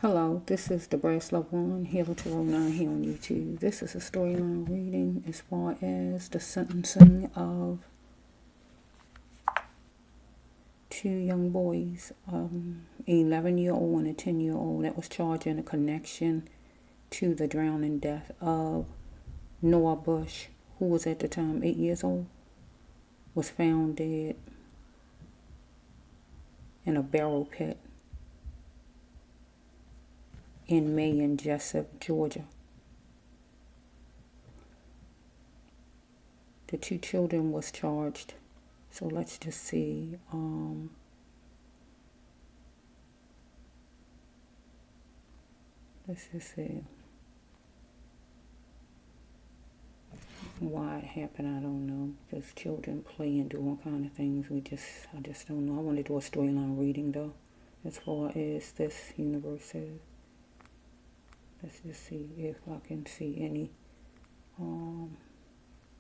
Hello, this is the Brass Love One, Healer Tarot 9 here on YouTube. This is a storyline reading as far as the sentencing of two young boys, 11-year-old and a 10-year-old that was charged in a connection to the drowning death of Noah Bush, who was at the time 8 years old, was found dead in a barrel pit in May-Justice, Georgia. The two children was charged. So let's just see. Let's just see why it happened. I don't know. Because children play and do all kind of things. I just don't know. I want to do a storyline reading though, as far as this universe is. Let's just see if I can see any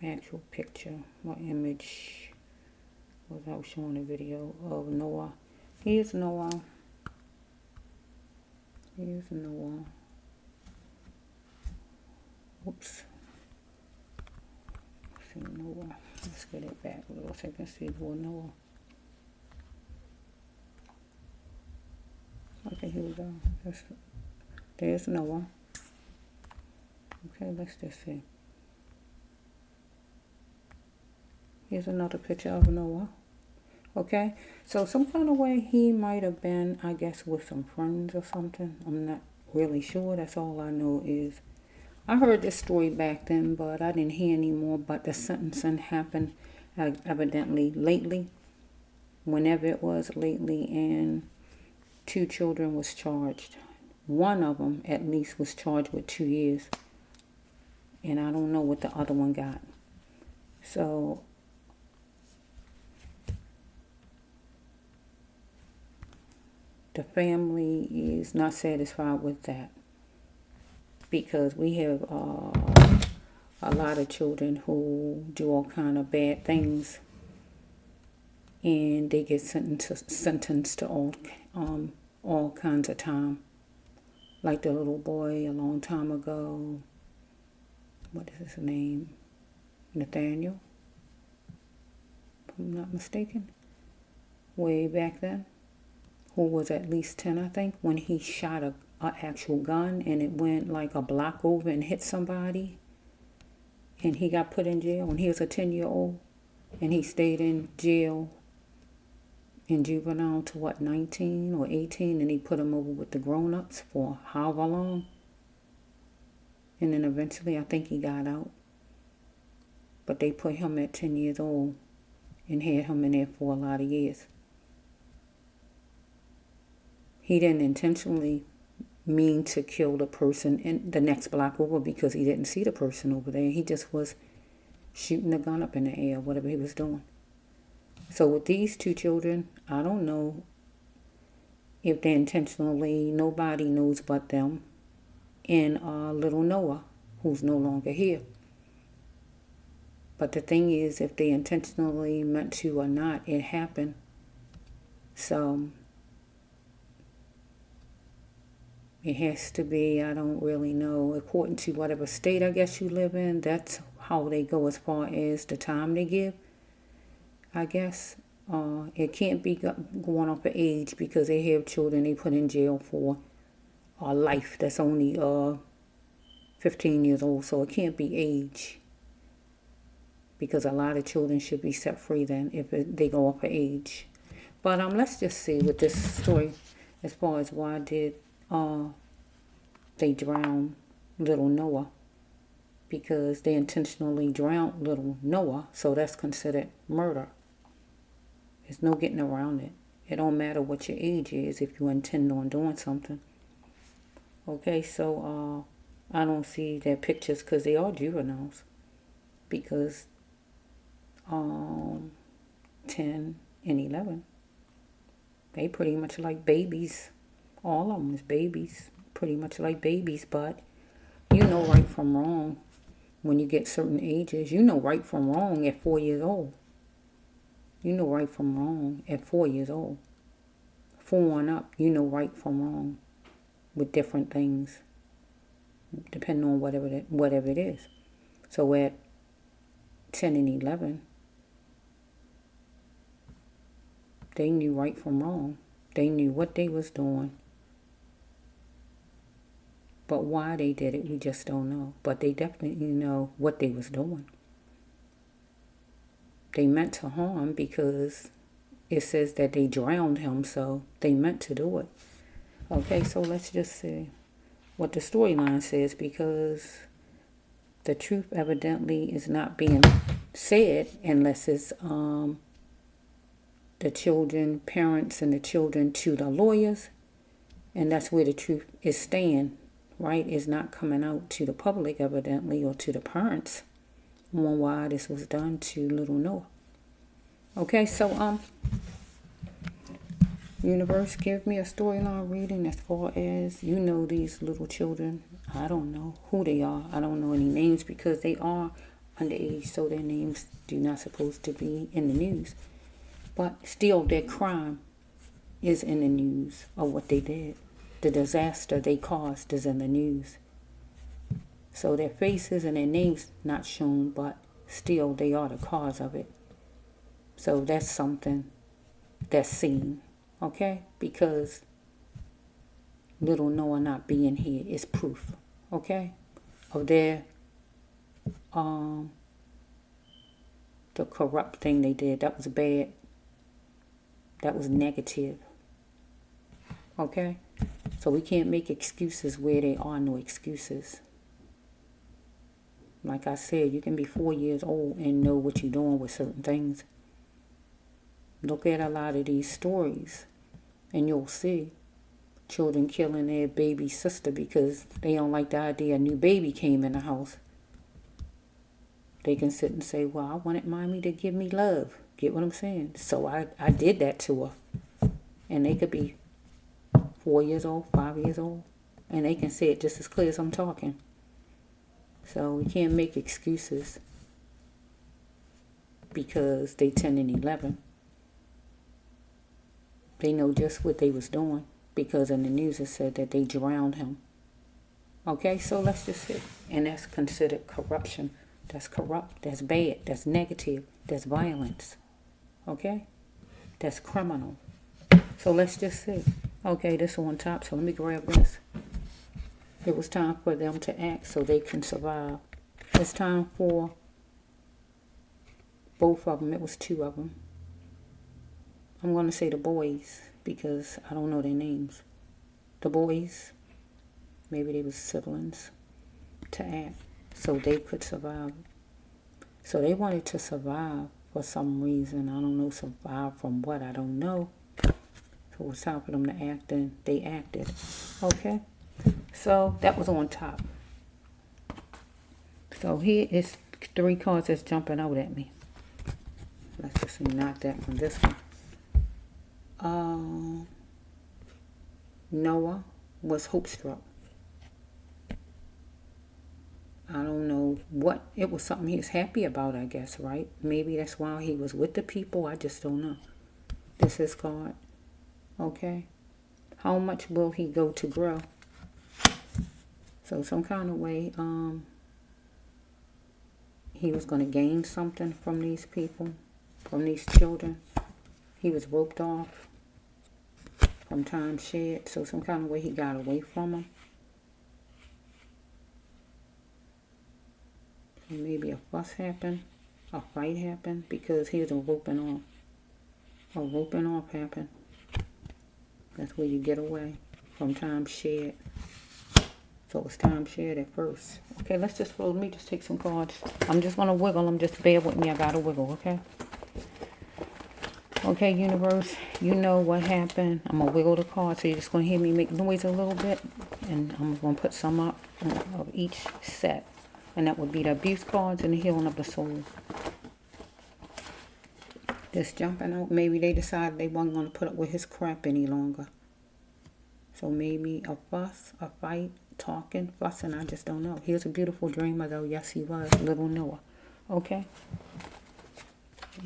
actual picture or image without showing a video of Noah. Here's Noah. Here's Noah. Whoops. See Noah. Let's get it back a little so I can see more Noah. Okay, here we go. There's Noah. Okay, let's just see. Here's another picture of Noah. Okay, so some kind of way he might have been, I guess, with some friends or something. I'm not really sure. That's all I know is I heard this story back then, but I didn't hear any more. But the sentencing happened evidently lately, whenever it was lately, and two children was charged. One of them, at least, was charged with 2 years. And I don't know what the other one got. So, the family is not satisfied with that. Because we have a lot of children who do all kind of bad things. And they get sentenced to all kinds of time. Like the little boy a long time ago. What is his name? Nathaniel, if I'm not mistaken. Way back then. Who was at least 10, I think, when he shot a actual gun and it went like a block over and hit somebody. And he got put in jail. And he was a 10-year-old. And he stayed in jail in juvenile to what, 19 or 18, and he put him over with the grown-ups for however long. And then eventually I think he got out. But they put him at 10 years old and had him in there for a lot of years. He didn't intentionally mean to kill the person in the next block over because he didn't see the person over there. He just was shooting the gun up in the air, whatever he was doing. So with these two children, I don't know if they intentionally, nobody knows but them, and little Noah, who's no longer here. But the thing is, if they intentionally meant to or not, it happened. So it has to be, I don't really know, according to whatever state I guess you live in, that's how they go as far as the time they give. I guess it can't be going off of age because they have children they put in jail for life that's only 15 years old. So it can't be age because a lot of children should be set free then if they go off of age. But let's just see with this story as far as why did they drown little Noah. Because they intentionally drowned little Noah, so that's considered murder. There's no getting around it. It don't matter what your age is if you intend on doing something. Okay, so I don't see their pictures because they are juveniles. Because 10 and 11, they pretty much like babies. All of them is babies, pretty much like babies. But you know right from wrong when you get certain ages. You know right from wrong at 4 years old. You know right from wrong at 4 years old. 4 on up, you know right from wrong. with different things, depending on whatever it is. So at 10 and 11, they knew right from wrong. They knew what they was doing. But why they did it, we just don't know. But they definitely know what they was doing. They meant to harm because it says that they drowned him, so they meant to do it. Okay, so let's just see what the storyline says, because the truth evidently is not being said unless it's the children, parents, and the children to the lawyers, and that's where the truth is staying, right? It's not coming out to the public evidently, or to the parents on why this was done to little Noah. Okay, so universe, give me a storyline reading as far as these little children. I don't know who they are. I don't know any names because they are underage, so their names do not supposed to be in the news. But still, their crime is in the news of what they did. The disaster they caused is in the news. So their faces and their names not shown, but still they are the cause of it. So that's something that's seen, okay? Because little Noah not being here is proof, okay? Of their the corrupt thing they did. That was bad. That was negative. Okay? So we can't make excuses where there are no excuses. Like I said, you can be 4 years old and know what you're doing with certain things. Look at a lot of these stories and you'll see children killing their baby sister because they don't like the idea a new baby came in the house. They can sit and say, well, I wanted mommy to give me love. Get what I'm saying? So I did that to her. And they could be 4 years old, 5 years old. And they can say it just as clear as I'm talking. So we can't make excuses because they 10 and 11. They know just what they was doing because in the news it said that they drowned him. Okay, so let's just see. And that's considered corruption. That's corrupt. That's bad. That's negative. That's violence. Okay? That's criminal. So let's just see. Okay, this is on top, so let me grab this. It was time for them to act so they can survive. It's time for both of them. It was two of them. I'm going to say the boys because I don't know their names. The boys, maybe they were siblings, to act so they could survive. So they wanted to survive for some reason. I don't know, survive from what, I don't know. So it was time for them to act and they acted. Okay? So that was on top. So here is 3 cards that's jumping out at me. Let's just knock that from this one. Noah was hope-struck. I don't know what. It was something he was happy about, I guess, right? Maybe that's why he was with the people. I just don't know. This is card. Okay. How much will he go to grow? So some kind of way, he was going to gain something from these people, from these children. He was roped off from time shared. So some kind of way he got away from them. And maybe a fuss happened, a fight happened, because here's a roping off. A roping off happened. That's where you get away from time shared. So it was time shared at first. Okay, let's just flow. Let me just take some cards. I'm just going to wiggle them. Just bear with me. I got to wiggle, okay? Okay, universe, you know what happened. I'm going to wiggle the cards, so you're just going to hear me make noise a little bit. And I'm going to put some up of each set. And that would be the abuse cards and the healing of the soul. Just jumping out. Maybe they decided they weren't going to put up with his crap any longer. So maybe a fuss, a fight, talking, fussing, I just don't know. He was a beautiful dreamer, though. Yes, he was. Little Noah. Okay?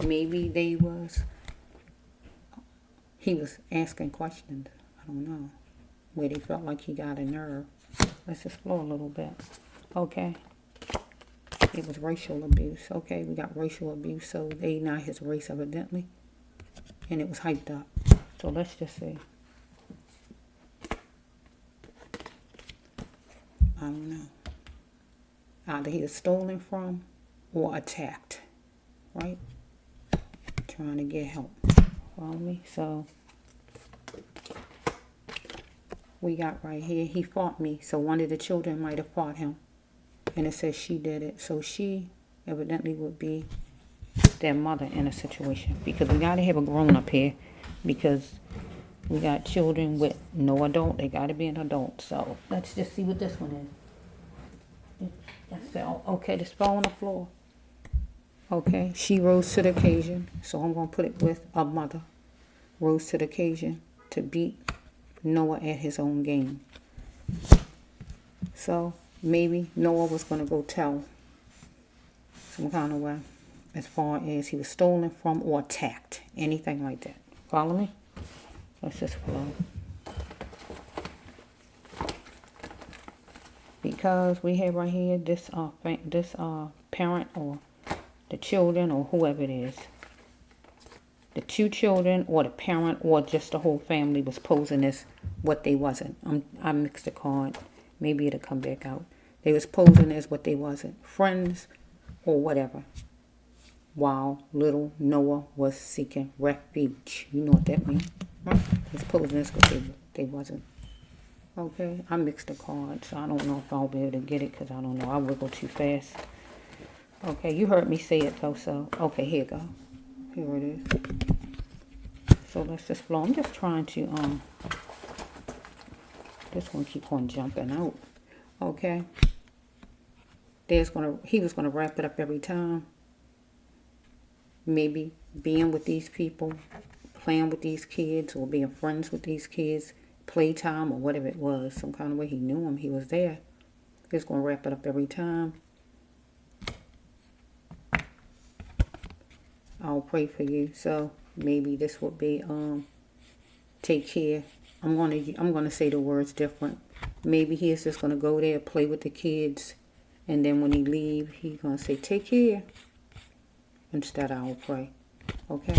Maybe he was asking questions. I don't know. where they felt like he got a nerve. Let's explore a little bit. Okay. It was racial abuse. Okay, we got racial abuse, so they not his race evidently. And it was hyped up. So let's just see. I don't know. Either he was stolen from or attacked. Right? Trying to get help. Follow me? So we got right here, he fought me. So one of the children might have fought him. And it says she did it. So she evidently would be their mother in a situation. Because we got to have a grown up here. Because we got children with no adult. They got to be an adult. So let's just see what this one is. That fell. Okay, this fell on the floor. Okay, she rose to the occasion. So I'm going to put it with a mother. Rose to the occasion to beat Noah at his own game. So maybe Noah was going to go tell some kind of way as far as he was stolen from or attacked. Anything like that. Follow me? Let's just flow. Because we have right here this parent or the children or whoever it is. The two children or the parent or just the whole family was posing as what they wasn't. I mixed the card. Maybe it'll come back out. They was posing as what they wasn't. Friends or whatever. While little Noah was seeking refuge. You know what that means, right? He was posing as what they wasn't. Okay, I mixed the cards. So I don't know if I'll be able to get it because I don't know. I wiggle too fast. Okay, you heard me say it though, so. Okay, here you go. Here it is. So let's just flow. I'm just trying to, this one keep on jumping out. Okay. He was gonna wrap it up every time. Maybe being with these people, playing with these kids, or being friends with these kids, playtime or whatever it was, some kind of way he knew him, he was there. He was gonna wrap it up every time. I'll pray for you. So maybe this would be take care. I'm gonna say the words different. Maybe he is just gonna go there, play with the kids, and then when he leave, he's gonna say take care. Instead, I will pray. Okay.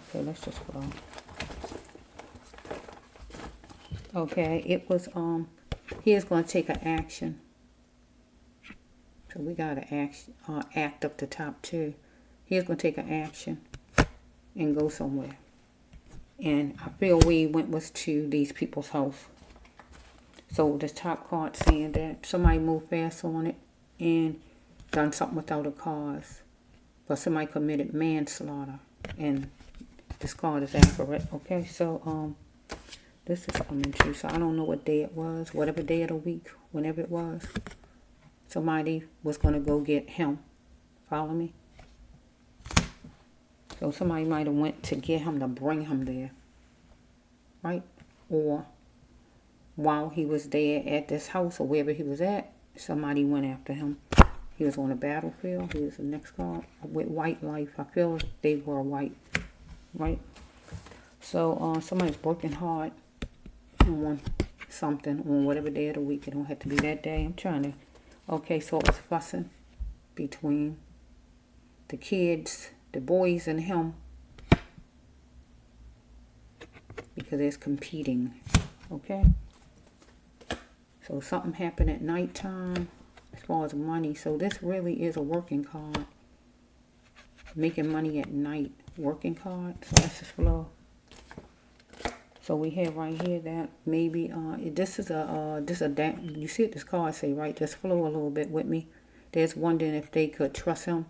Okay, let's just go. Okay, it was he is gonna take an action. So we got to act up the top too. He's going to take an action and go somewhere. And I feel where he went was to these people's house. So the top card saying that somebody moved fast on it and done something without a cause. But somebody committed manslaughter. And this card is accurate. Okay, so this is coming true. So I don't know what day it was. Whatever day of the week, whenever it was. Somebody was going to go get him. Follow me? So somebody might have went to get him to bring him there. Right? Or while he was there at this house or wherever he was at, somebody went after him. He was on the battlefield. He was the next card. With white life. I feel they were white. Right? So somebody's working hard on something on whatever day of the week. It don't have to be that day. I'm trying to... Okay, so it's fussing between the kids, the boys, and him. Because there's competing. Okay? So something happened at nighttime as far as money. So this really is a working card. Making money at night. Working card. So that's just flow. So we have right here that maybe this is you see what this card say, right? Just flow a little bit with me. There's wondering if they could trust him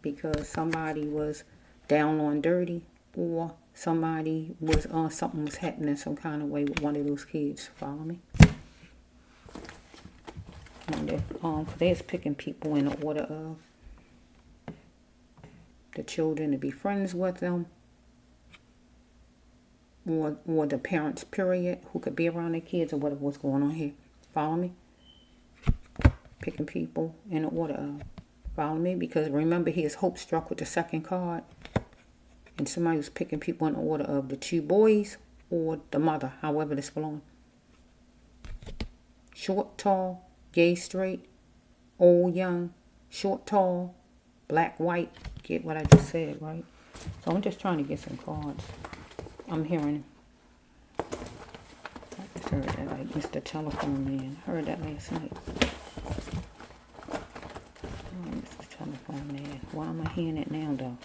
because somebody was down on dirty or somebody was something was happening some kind of way with one of those kids. Follow me? And if they're picking people in the order of the children to be friends with them. Or the parents, period, who could be around their kids or whatever was going on here. Follow me? Picking people in order of. Follow me? Because remember, he is hope struck with the second card. And somebody was picking people in order of the two boys or the mother, however this belongs. Short, tall, gay, straight, old, young, short, tall, black, white. Get what I just said, right? So I'm just trying to get some cards. I'm hearing, I just heard that, like Mr. Telephone Man. I heard that last night. Oh, Mr. Telephone Man. Why am I hearing it now, though?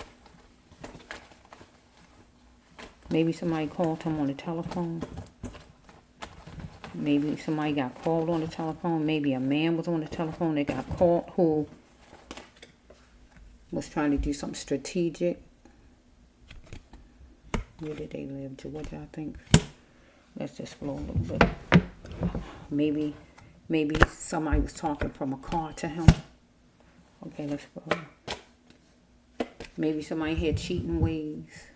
Maybe somebody called him on the telephone. Maybe somebody got called on the telephone. Maybe a man was on the telephone that got called who was trying to do something strategic. Where did they live? Georgia, I think. Let's just flow a little bit. Maybe somebody was talking from a car to him. Okay, let's go. Maybe somebody had cheating ways.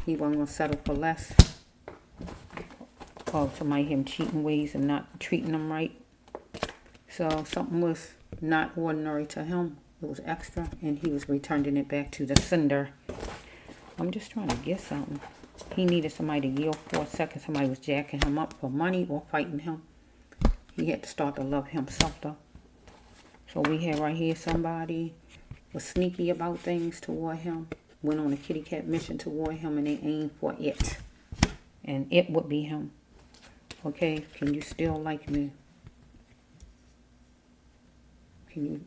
He wasn't going to settle for less. Or somebody had him cheating ways and not treating them right. So something was not ordinary to him. It was extra, and he was returning it back to the sender. I'm just trying to get something. He needed somebody to yield for a second. Somebody was jacking him up for money or fighting him. He had to start to love himself, though. So we have right here somebody was sneaky about things toward him. Went on a kitty cat mission toward him, and they aimed for it. And it would be him. Okay, can you still like me?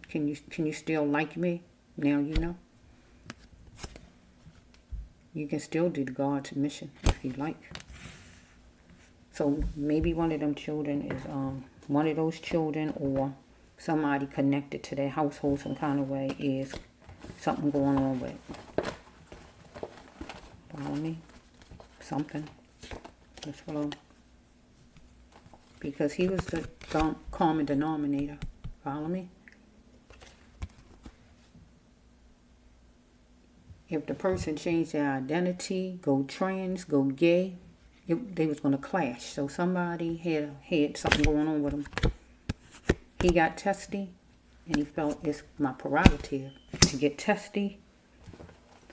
Can you still like me? Now you know. You can still do the God's mission if you like. So maybe one of them children is one of those children or somebody connected to their household some kind of way is something going on with. Follow me? Something. Let's follow. Because he was the common denominator. Follow me? If the person changed their identity, go trans, go gay, they was going to clash. So somebody had something going on with him. He got testy, and he felt it's my prerogative to get testy.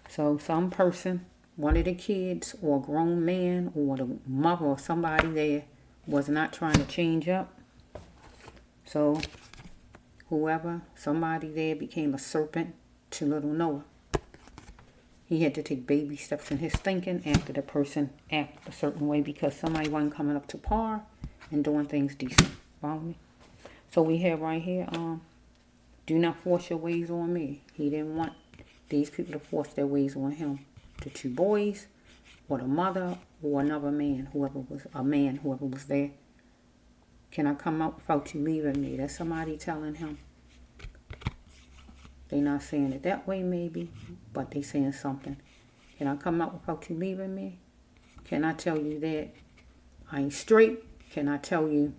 So some person, one of the kids or a grown man or the mother or somebody there was not trying to change up. So somebody there became a serpent to little Noah. He had to take baby steps in his thinking after the person acted a certain way because somebody wasn't coming up to par and doing things decent. Follow me? So we have right here, do not force your ways on me. He didn't want these people to force their ways on him. The two boys, or the mother, or another man, whoever was there. Can I come out without you leaving me? That's somebody telling him. They're not saying it that way maybe, but they saying something. Can I come out without you leaving me? Can I tell you that I ain't straight? Can I tell you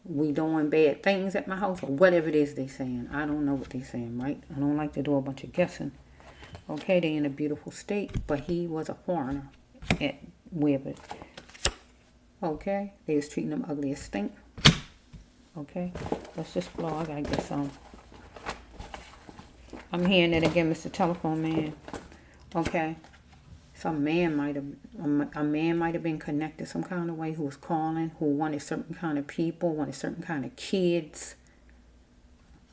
we doing bad things at my house? Or whatever it is they saying. I don't know what they saying, right? I don't like to do a bunch of guessing. Okay, they in a beautiful state, but he was a foreigner at wherever. Okay, they was treating him ugly as stink. Okay, let's just flow. I gotta get some. I'm hearing it again, Mr. Telephone Man. Okay. A man might have been connected some kind of way who was calling, who wanted certain kind of people, wanted certain kind of kids.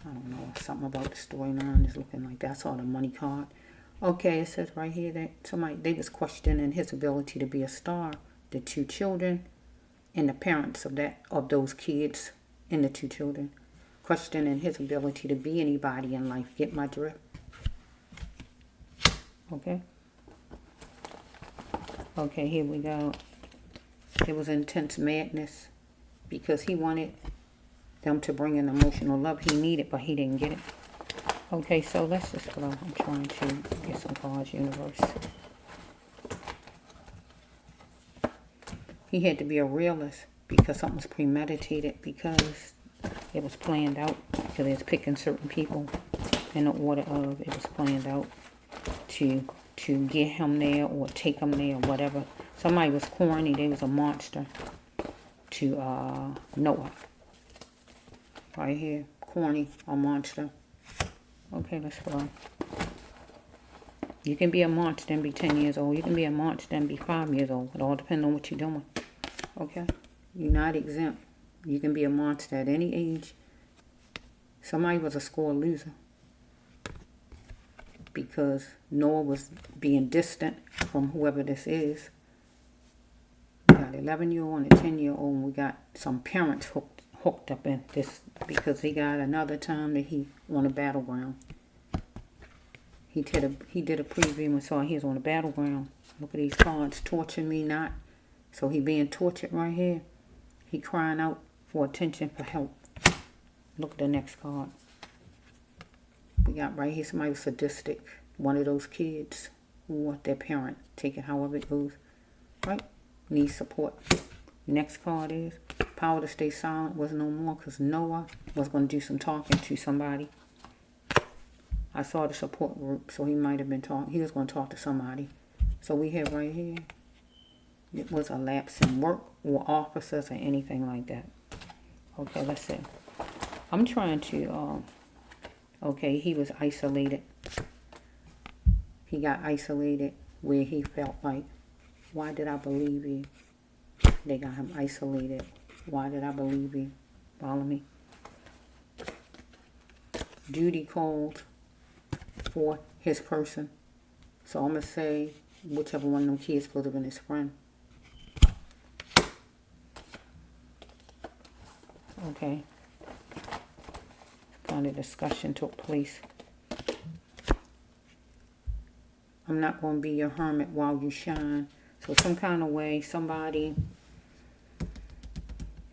I don't know, something about the storyline is looking like that. I saw the money card. Okay, it says right here that they was questioning his ability to be a star. The two children and the parents of those kids and the two children. Questioning his ability to be anybody in life. Get my drift? Okay. Okay, here we go. It was intense madness because he wanted them to bring in emotional love he needed, but he didn't get it. Okay, so let's just go. I'm trying to get some cards, universe. He had to be a realist because something was premeditated, because it was planned out, because it's picking certain people in the order of it was planned out to get him there or take him there or whatever. Somebody was corny. They was a monster to Noah. Right here. Corny, a monster. Okay, let's go. You can be a monster and be 10 years old. You can be a monster and be 5 years old. It all depends on what you're doing. Okay? You're not exempt. You can be a monster at any age. Somebody was a score loser because Noah was being distant from whoever this is. We got an 11-year-old and a 10-year-old, and we got some parents hooked up in this because he got another time that he on a battleground. He did a preview and saw he was on a battleground. Look at these cards. Torture me not. So he being tortured right here. He crying out for attention, for help. Look at the next card. We got right here somebody was sadistic. One of those kids or their parent. Take it however it goes. Right? Needs support. Next card is power to stay silent was no more because Noah was going to do some talking to somebody. I saw the support group, so he might have been talking. He was going to talk to somebody. So we have right here, it was a lapse in work or officers or anything like that. Okay, let's see. I'm trying to, okay, he was isolated. He got isolated where he felt like, why did I believe you? They got him isolated. Why did I believe you? Follow me. Duty called for his person. So I'm going to say whichever one of them kids supposed to have been his friend. Okay. Kind of discussion took place. I'm not going to be your hermit while you shine. So some kind of way somebody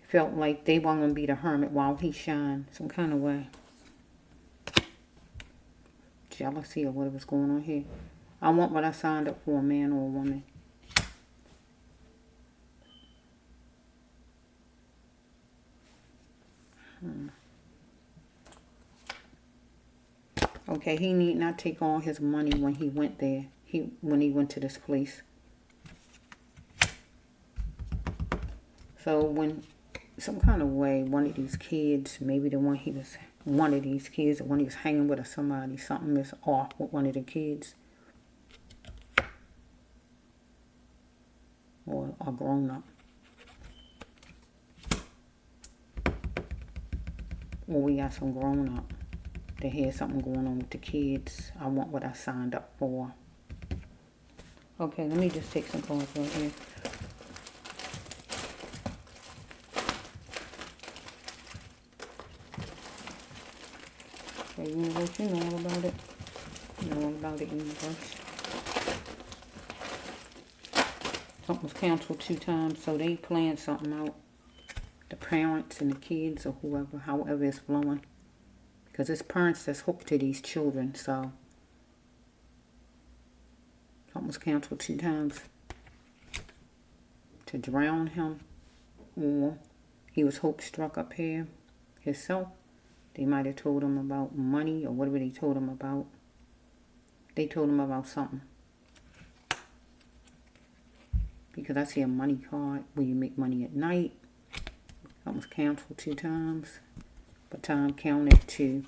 felt like they weren't going to be the hermit while he shined. Some kind of way. Jealousy or whatever's going on here. I want what I signed up for, a man or a woman. Okay, he need not take all his money when he went there. When he went to this place. So when some kind of way one of these kids, maybe the one one of these kids, or when he was hanging with or somebody, something is off with one of the kids. Or a grown up. Or we got some grown up. They had something going on with the kids. I want what I signed up for. Okay, let me just take some cards right here. Okay, universe, you know all about it. You know all about it, universe. Something was canceled 2 times, so they planned something out. The parents and the kids or whoever, however it's flowing. Because it's parents that's hooked to these children, so. Something was canceled 2 times. To drown him. Or he was hope struck up here himself. They might have told him about money or whatever they told him about. They told him about something. Because I see a money card where you make money at night. That was canceled 2 times. But time counted to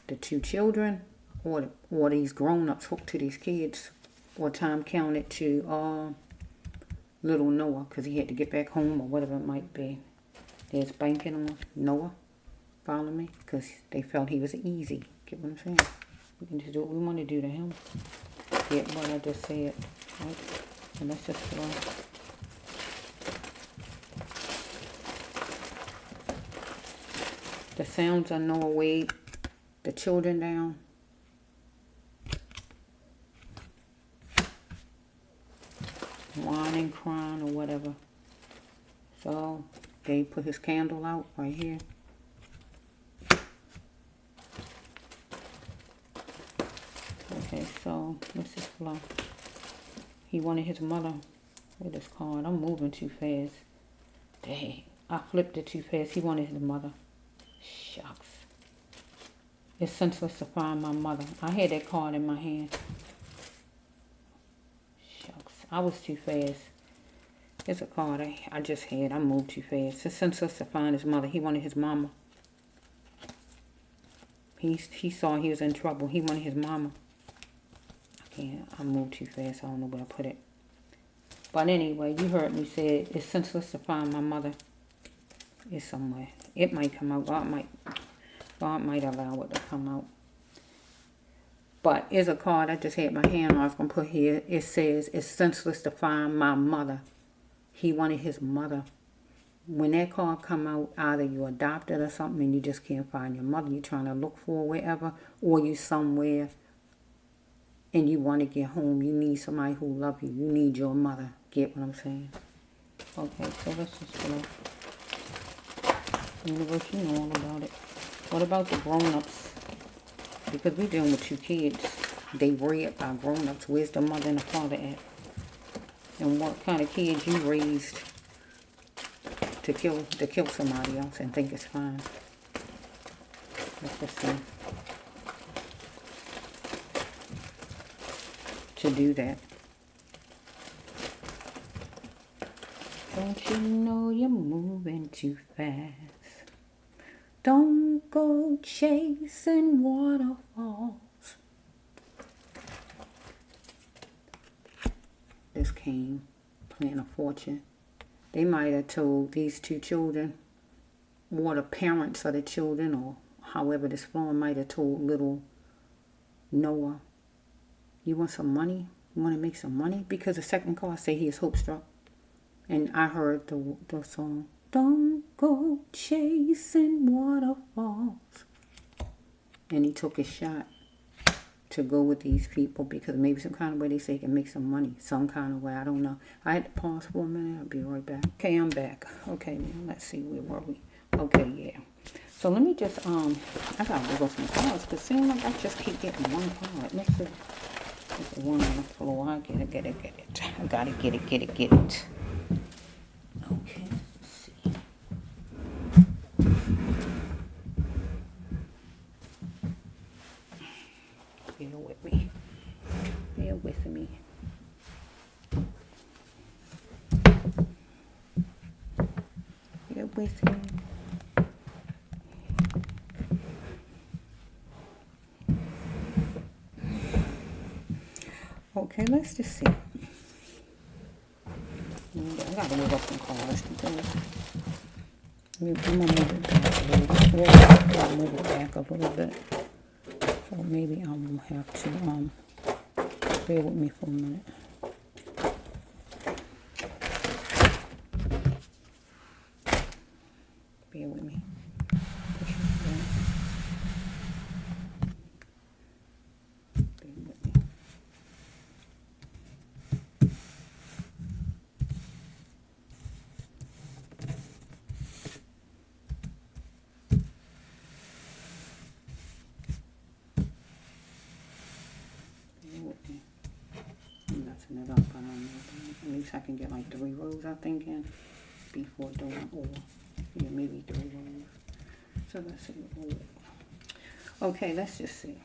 the 2 children. Or these grown-ups hooked to these kids. Or time counted to little Noah. Because he had to get back home or whatever it might be. There's banking on Noah. Follow me? Because they felt he was easy. Get what I'm saying? We can just do what we want to do to him. Get what I just said. Right? And let's just flow. The sounds of Noah weighed the children down. Whining, crying, or whatever. So, they put his candle out right here. Okay, so let's just flow. He wanted his mother with this card. I'm moving too fast. Dang, I flipped it too fast. He wanted his mother. Shucks. It's senseless to find my mother. I had that card in my hand. Shucks. I was too fast. Here's a card I just had. I moved too fast. It's senseless to find his mother. He wanted his mama. He saw he was in trouble. He wanted his mama. I Yeah, I moved too fast. I don't know where I put it. But anyway, you heard me say it's senseless to find my mother. It's somewhere. It might come out. God might allow it to come out. But here's a card I just had my hand on. I was going to put here. It says, it's senseless to find my mother. He wanted his mother. When that card come out, either you adopted or something and you just can't find your mother. You're trying to look for wherever. Or you somewhere and you want to get home. You need somebody who love you. You need your mother. Get what I'm saying? Okay, so let's just go. Universe, you know all about it. What about the grown-ups? Because we're dealing with 2 kids. They reared by grown-ups. Where's the mother and the father at? And what kind of kids you raised to kill somebody else and think it's fine? Let's just see. To do that. Don't you know you're moving too fast? Don't go chasing waterfalls. This came, playing a fortune. They might have told these 2 children, or the parents of the children, or however this form might have told little Noah, you want some money? You want to make some money? Because the second card say he is hope struck. And I heard the song, don't go chasing waterfalls. And he took his shot to go with these people because maybe some kind of way they say he can make some money. Some kind of way, I don't know. I had to pause for a minute. I'll be right back. Okay, I'm back. Okay, now let's see, where were we? Okay, yeah. So let me just, I gotta look up some cards because it seems like I just keep getting one card. Let's see. There's the one on the floor. I get it. I gotta get it. Okay, let's see. Bear with me. Bear with me. Bear with me. Okay, let's just see. I gotta move up some cards because I'm gonna move it back a little bit. I'll move it back a little bit. So maybe I will have to bear with me for a minute. Bear with me. At least I can get like 3 rows, I'm thinking, before doing or yeah, maybe 3 rows. So let's see. Okay, let's just see.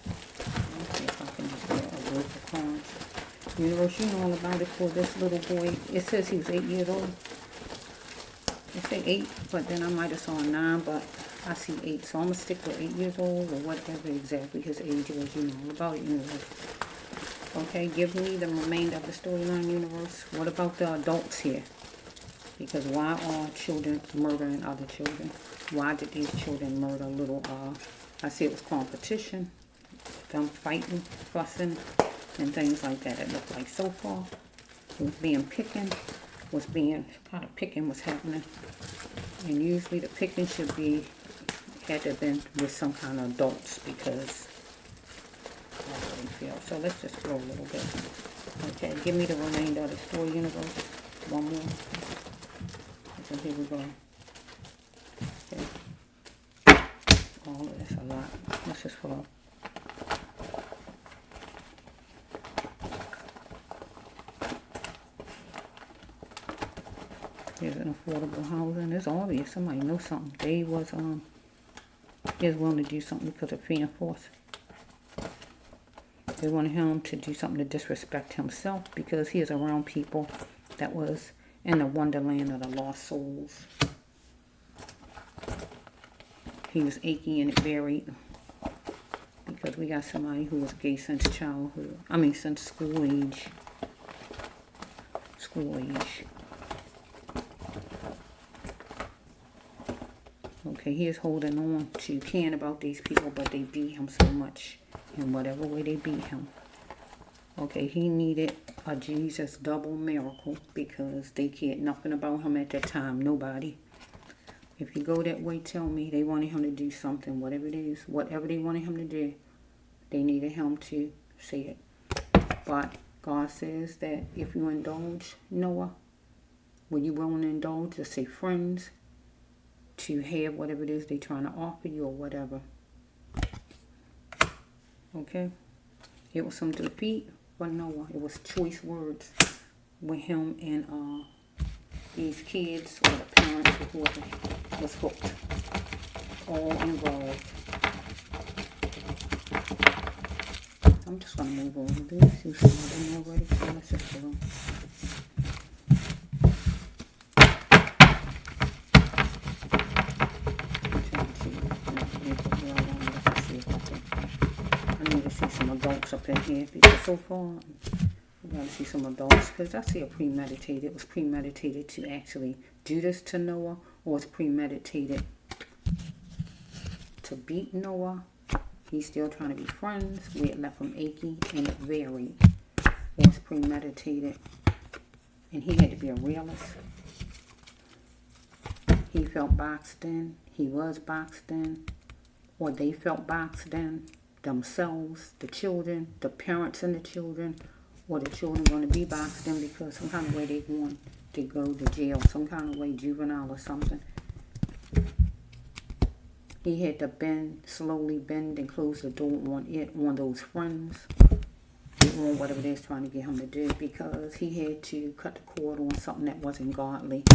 Let's see if I can just get a row of cards. Universe, you know all about it for this little boy. It says he was 8 years old. It say 8, but then I might have saw 9, but I see 8. So I'm going to stick with 8 years old or whatever exactly his age was. You know all about it, universe. Okay, give me the remainder of the storyline, universe. What about the adults here? Because why are children murdering other children? Why did these children murder little, I see it was competition, them fighting, fussing, and things like that. It looked like so far. It was being picking, kind of picking was happening. And usually the picking should be, had to have been with some kind of adults because feel. So let's just go a little bit. Okay, give me the remainder of the story, universe. One more. So here we go. Okay. All of this a lot. Let's just flow. Here's an affordable housing. It's obvious somebody knows something. They was is willing to do something because of fear and force. They wanted him to do something to disrespect himself because he is around people that was in the wonderland of the lost souls. He was achy and buried Because we got somebody who was gay since childhood. I mean, since school age. School age. Okay, he is holding on to caring about these people, but they beat him so much. In whatever way they beat him. Okay, he needed a Jesus double miracle because they cared nothing about him at that time. Nobody. If you go that way, tell me they wanted him to do something, whatever it is, whatever they wanted him to do, they needed him to say it. But God says that if you indulge Noah, when you're willing to indulge, to say friends, to have whatever it is they're trying to offer you or whatever. Okay? It was some defeat for Noah. It was choice words with him and these kids or the parents or whoever was hooked. All involved. I'm just going to move on. Let's see something already. So let's just go on. I need to see some adults up in here because so far I gotta see some adults because I see a premeditated. It was premeditated to actually do this to Noah, or it's premeditated to beat Noah. He's still trying to be friends. We had left him achy and it varied. Or it's premeditated and he had to be a realist. He felt boxed in. He was boxed in. Or they felt boxed in. Themselves, the children, the parents and the children, or the children going to be boxed in because some kind of way they want to go to jail, some kind of way, juvenile or something. He had to slowly bend and close the door on those friends, on whatever they're trying to get him to do, because he had to cut the cord on something that wasn't godly,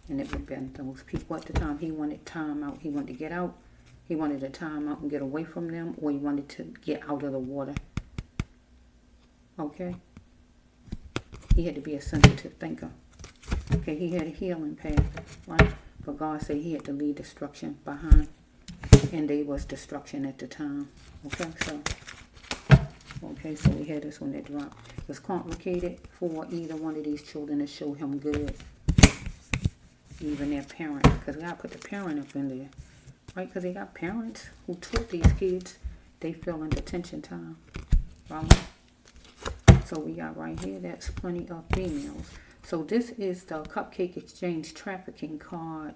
and it would bend those people. At the time, he wanted time out. He wanted to get out. He wanted to time out and get away from them, or he wanted to get out of the water. Okay? He had to be a sensitive thinker. Okay, he had a healing path, right? But God said he had to leave destruction behind. And they was destruction at the time. Okay, so we had this one that dropped. It was complicated for either one of these children to show him good. Even their parent. Because we got to put the parent up in there. Right, because they got parents who took these kids. They feel in detention time. Right? So we got right here, that's plenty of females. So this is the Cupcake Exchange trafficking card.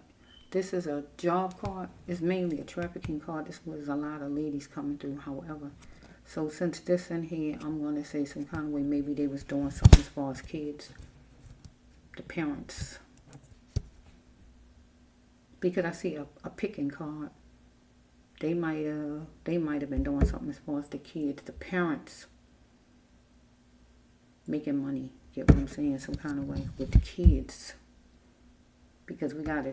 This is a job card. It's mainly a trafficking card. This was a lot of ladies coming through, however. So since this in here, I'm going to say some kind of way maybe they was doing something as far as kids. The parents. Because I see a picking card. They might have been doing something as far as the kids, the parents making money. Get what I'm saying? Some kind of way with the kids. Because we got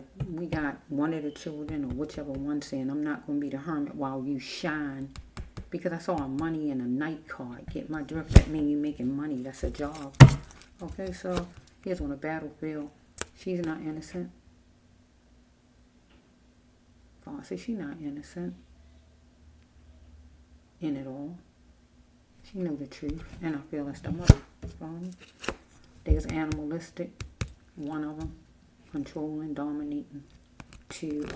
one of the children or whichever one saying, I'm not going to be the hermit while you shine. Because I saw a money and a night card. Get my drift? That means you making money. That's a job. Okay, so here's on the battlefield. She's not innocent. God says she's not innocent in it all. She knew the truth, and I feel it's the mother. There's animalistic, one of them, controlling, dominating to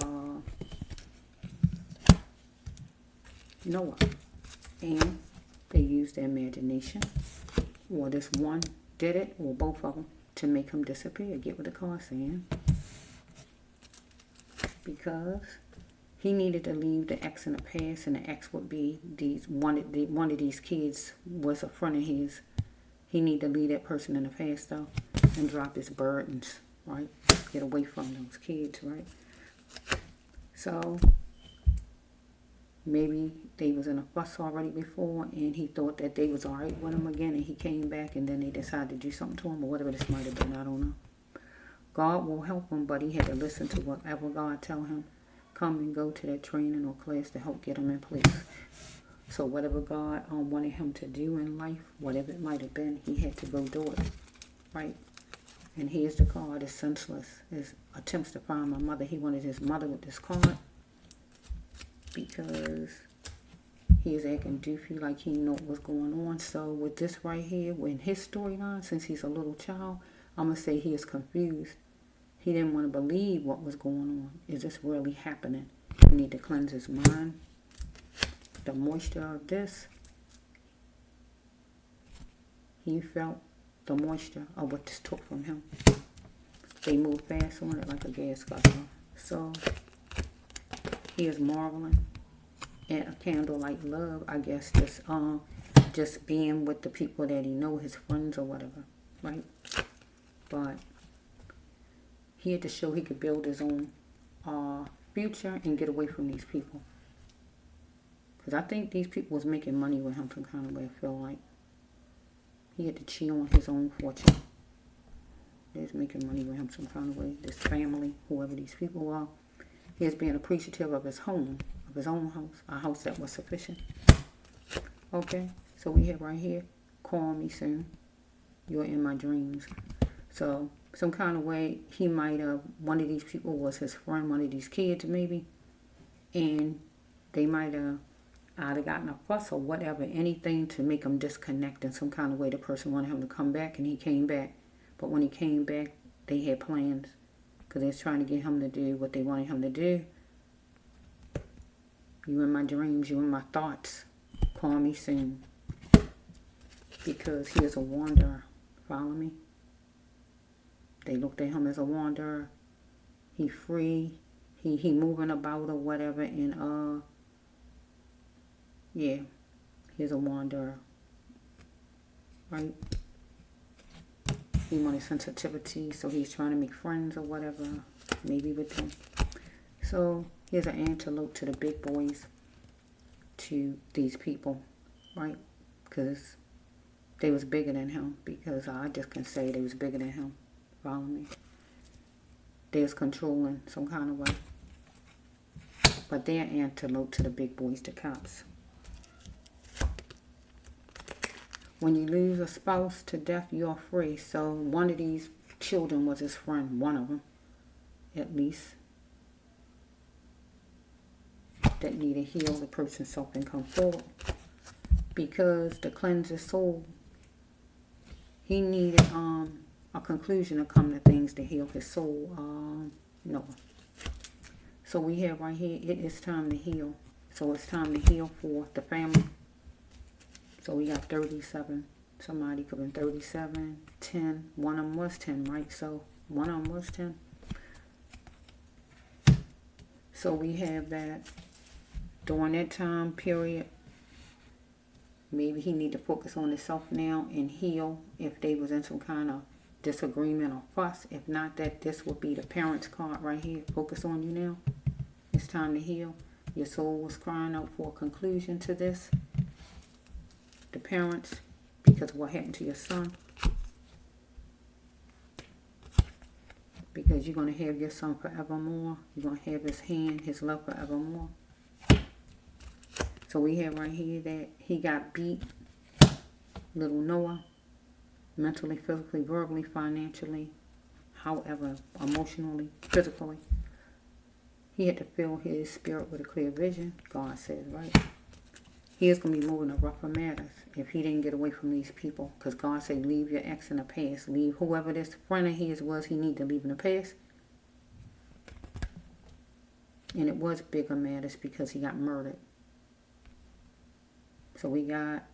Noah, and they used their imagination, or this one did it, or both of them, to make him disappear. Get what the card's saying, because he needed to leave the ex in the past, and the ex would be one of these kids was a friend of his. He needed to leave that person in the past, though, and drop his burdens, right? Get away from those kids, right? So maybe they was in a fuss already before, and he thought that they was all right with him again, and he came back, and then they decided to do something to him, or whatever this might have been. I don't know. God will help him, but he had to listen to whatever God tell him. Come and go to that training or class to help get him in place. So whatever God wanted him to do in life, whatever it might have been, he had to go do it, right? And here's the card. It's senseless. His attempts to find my mother. He wanted his mother with this card because He is acting doofy like he know what's going on. So with this right here, with his storyline, since he's a little child, I'm going to say he is confused. He didn't want to believe what was going on. Is this really happening? He need to cleanse his mind. The moisture of this, he felt the moisture of what this took from him. They moved fast on it like a gas guzzler. So he is marveling at a candlelight love, I guess, just being with the people that he know, his friends or whatever, right? But he had to show he could build his own future and get away from these people. Because I think these people was making money with him some kind of way, I feel like. He had to cheat on his own fortune. They was making money with him some kind of way. This family, whoever these people are. He was being appreciative of his home, of his own house, a house that was sufficient. Okay, so we have right here, call me soon. You're in my dreams. So some kind of way he might have, one of these people was his friend, one of these kids maybe, and they might have either gotten a fuss or whatever, anything to make him disconnect in some kind of way. The person wanted him to come back, and he came back. But when he came back, they had plans, because they was trying to get him to do what they wanted him to do. You in my dreams, you in my thoughts. Call me soon. Because he is a wanderer. Follow me? They looked at him as a wanderer. He free. He moving about or whatever. And yeah, he's a wanderer. Right? He wanted sensitivity, so he's trying to make friends or whatever. Maybe with them. So here's an antelope to the big boys, to these people, right? Because they was bigger than him. Because I just can say they was bigger than him. Follow me? They was controlling some kind of way. But they're antelope to the big boys, the cops. When you lose a spouse to death, you're free. So one of these children was his friend, one of them, at least, that needed to heal the person's self and come forward. Because to cleanse his soul, he needed a conclusion to come to things to heal his soul. Noah. So we have right here, it is time to heal. So it's time to heal for the family. So we got 37. Somebody could have been 37, 10. One of them was 10, right? So one of them was 10. So we have that during that time period. Maybe he need to focus on himself now and heal if they was in some kind of disagreement or fuss. If not, that this would be the parents card right here. Focus on you now. It's time to heal. Your soul was crying out for a conclusion to this. The parents, because of what happened to your son. Because you're going to have your son forevermore. You're going to have his hand, his love forevermore. So we have right here that he got beat. Little Noah. Mentally, physically, verbally, financially. However, emotionally, physically. He had to fill his spirit with a clear vision. God says, right? He is going to be moving to rougher matters if he didn't get away from these people. Because God said, leave your ex in the past. Leave whoever this friend of his was, he need to leave in the past. And it was bigger matters because he got murdered. So we got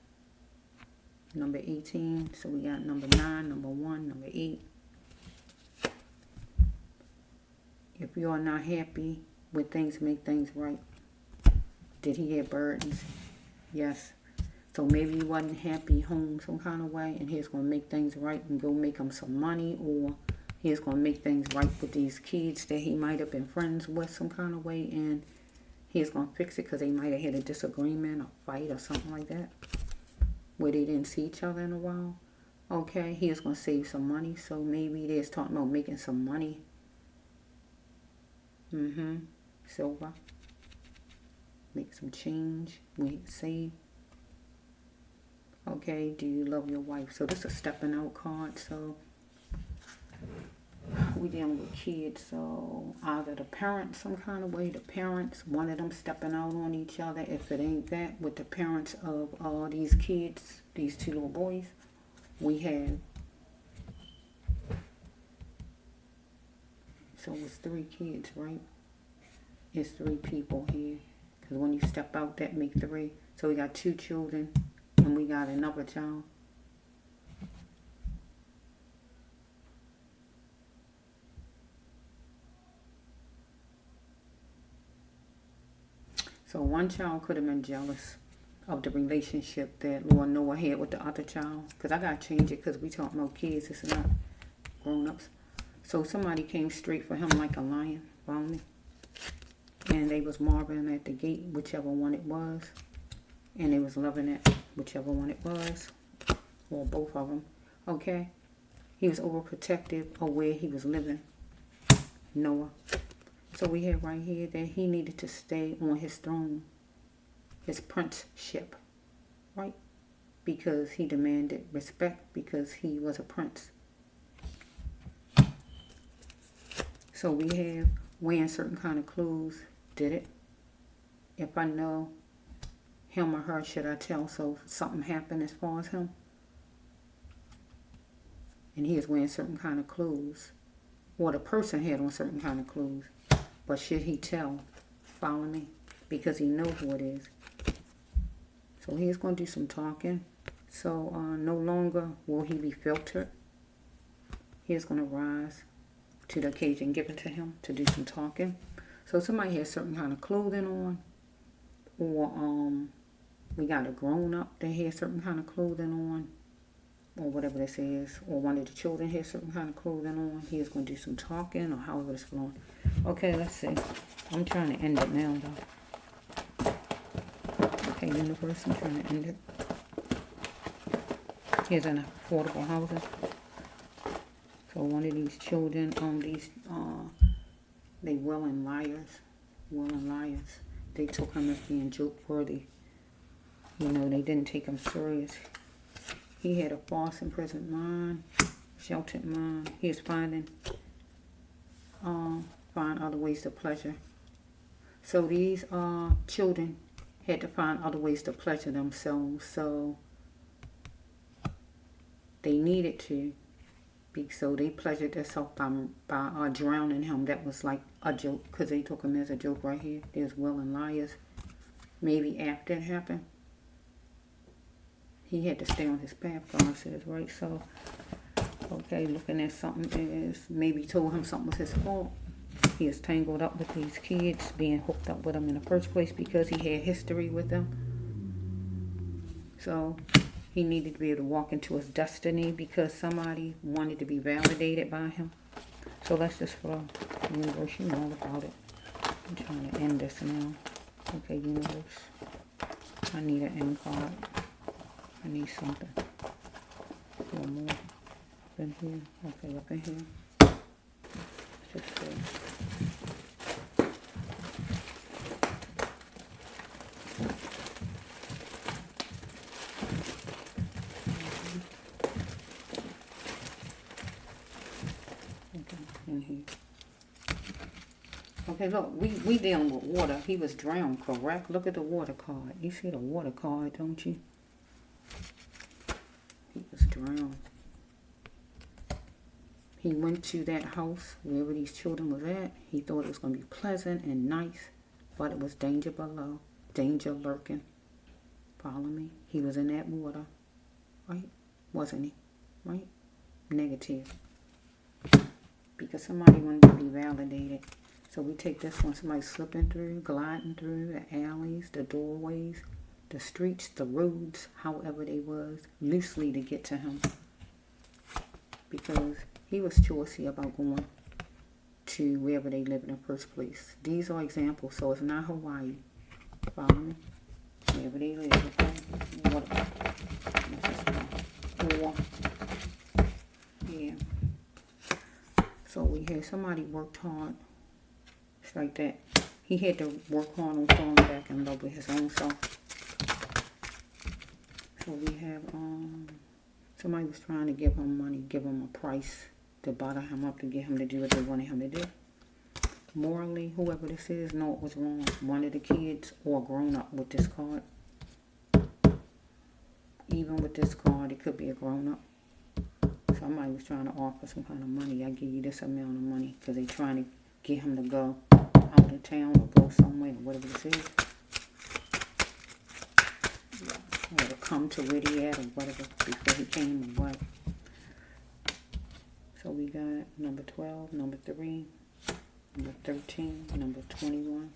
number 18. So we got number 9, number 1, number 8. If you are not happy with things, make things right. Did he have burdens? Yes. So maybe he wasn't happy home some kind of way, and he's going to make things right and go make him some money, or he's going to make things right with these kids that he might have been friends with some kind of way, and he's going to fix it because they might have had a disagreement or fight or something like that, where they didn't see each other in a while. Okay, he is going to save some money, so maybe they're talking about making some money. Silver. Make some change. Wait, save. Okay, do you love your wife? So this is a stepping out card. So we dealing with kids, so either the parents some kind of way, the parents, one of them stepping out on each other. If it ain't that, with the parents of all these kids, these two little boys, we have, so it's 3 kids, right? It's 3 people here, because when you step out, that make 3. So we got 2 children, and we got another child. So one child could have been jealous of the relationship that Lord Noah had with the other child. Because I got to change it because we talking about kids. It's not grown-ups. So somebody came straight for him like a lion. Follow me? And they was marveling at the gate, whichever one it was. And they was loving it, whichever one it was. Or both of them. Okay? He was overprotective of where he was living. Noah. So we have right here that he needed to stay on his throne, his princeship, right? Because he demanded respect because he was a prince. So we have wearing certain kind of clothes, did it? If I know him or her, should I tell so something happened as far as him? And he is wearing certain kind of clothes. Or the person had on certain kind of clothes. But should he tell? Follow me? Because he knows who it is. So he's going to do some talking. So no longer will he be filtered. He's going to rise to the occasion given to him to do some talking. So somebody has certain kind of clothing on. Or we got a grown up that has certain kind of clothing on. Or whatever this is. Or one of the children has certain kind of clothing on. He is going to do some talking or however it's flowing. Okay, let's see. I'm trying to end it now, though. Okay, universe, I'm trying to end it. Here's an affordable housing. So one of these children they willing liars. They took him as being joke worthy. You know, they didn't take him serious. He had a false imprisoned mind, sheltered mind. He is finding find other ways to pleasure. So these children had to find other ways to pleasure themselves. So they needed to. So they pleasured themselves by drowning him. That was like a joke because they took him as a joke right here. There's willing liars. Maybe after it happened, he had to stay on his path, God says, right? So, okay, looking at something is maybe told him something was his fault. He is tangled up with these kids, being hooked up with them in the first place because he had history with them. So he needed to be able to walk into his destiny because somebody wanted to be validated by him. So let's just flow. Universe, you know all about it. I'm trying to end this now. Okay, universe. I need an end card. I need something. One more. Up in here. Okay, up in here. Just see. In here. Okay, look, we dealing with water. He was drowned, correct? Look at the water card. You see the water card, don't you? He was drowned. He went to that house, wherever these children was at. He thought it was going to be pleasant and nice, but it was danger below, danger lurking. Follow me? He was in that water, right? Wasn't he? Right? Negative. Because somebody wanted to be validated. So we take this one, somebody slipping through, gliding through the alleys, the doorways, the streets, the roads, however they was, loosely to get to him. Because he was choosy about going to wherever they live in the first place. These are examples, so it's not Hawaii. Follow me? Wherever they live, okay? What? Or, yeah. So we had somebody worked hard. It's like that. He had to work hard on falling back in love with his own self. So we have somebody was trying to give him money, give him a price to butter him up to get him to do what they wanted him to do. Morally, whoever this is, know it was wrong. One of the kids or grown up with this card. Even with this card, it could be a grown up. Somebody was trying to offer some kind of money. I give you this amount of money because they're trying to get him to go out of town or go somewhere or whatever this is. Or to come to where he at or whatever before he came or what. So we got number 12, number 3, number 13, number 21, number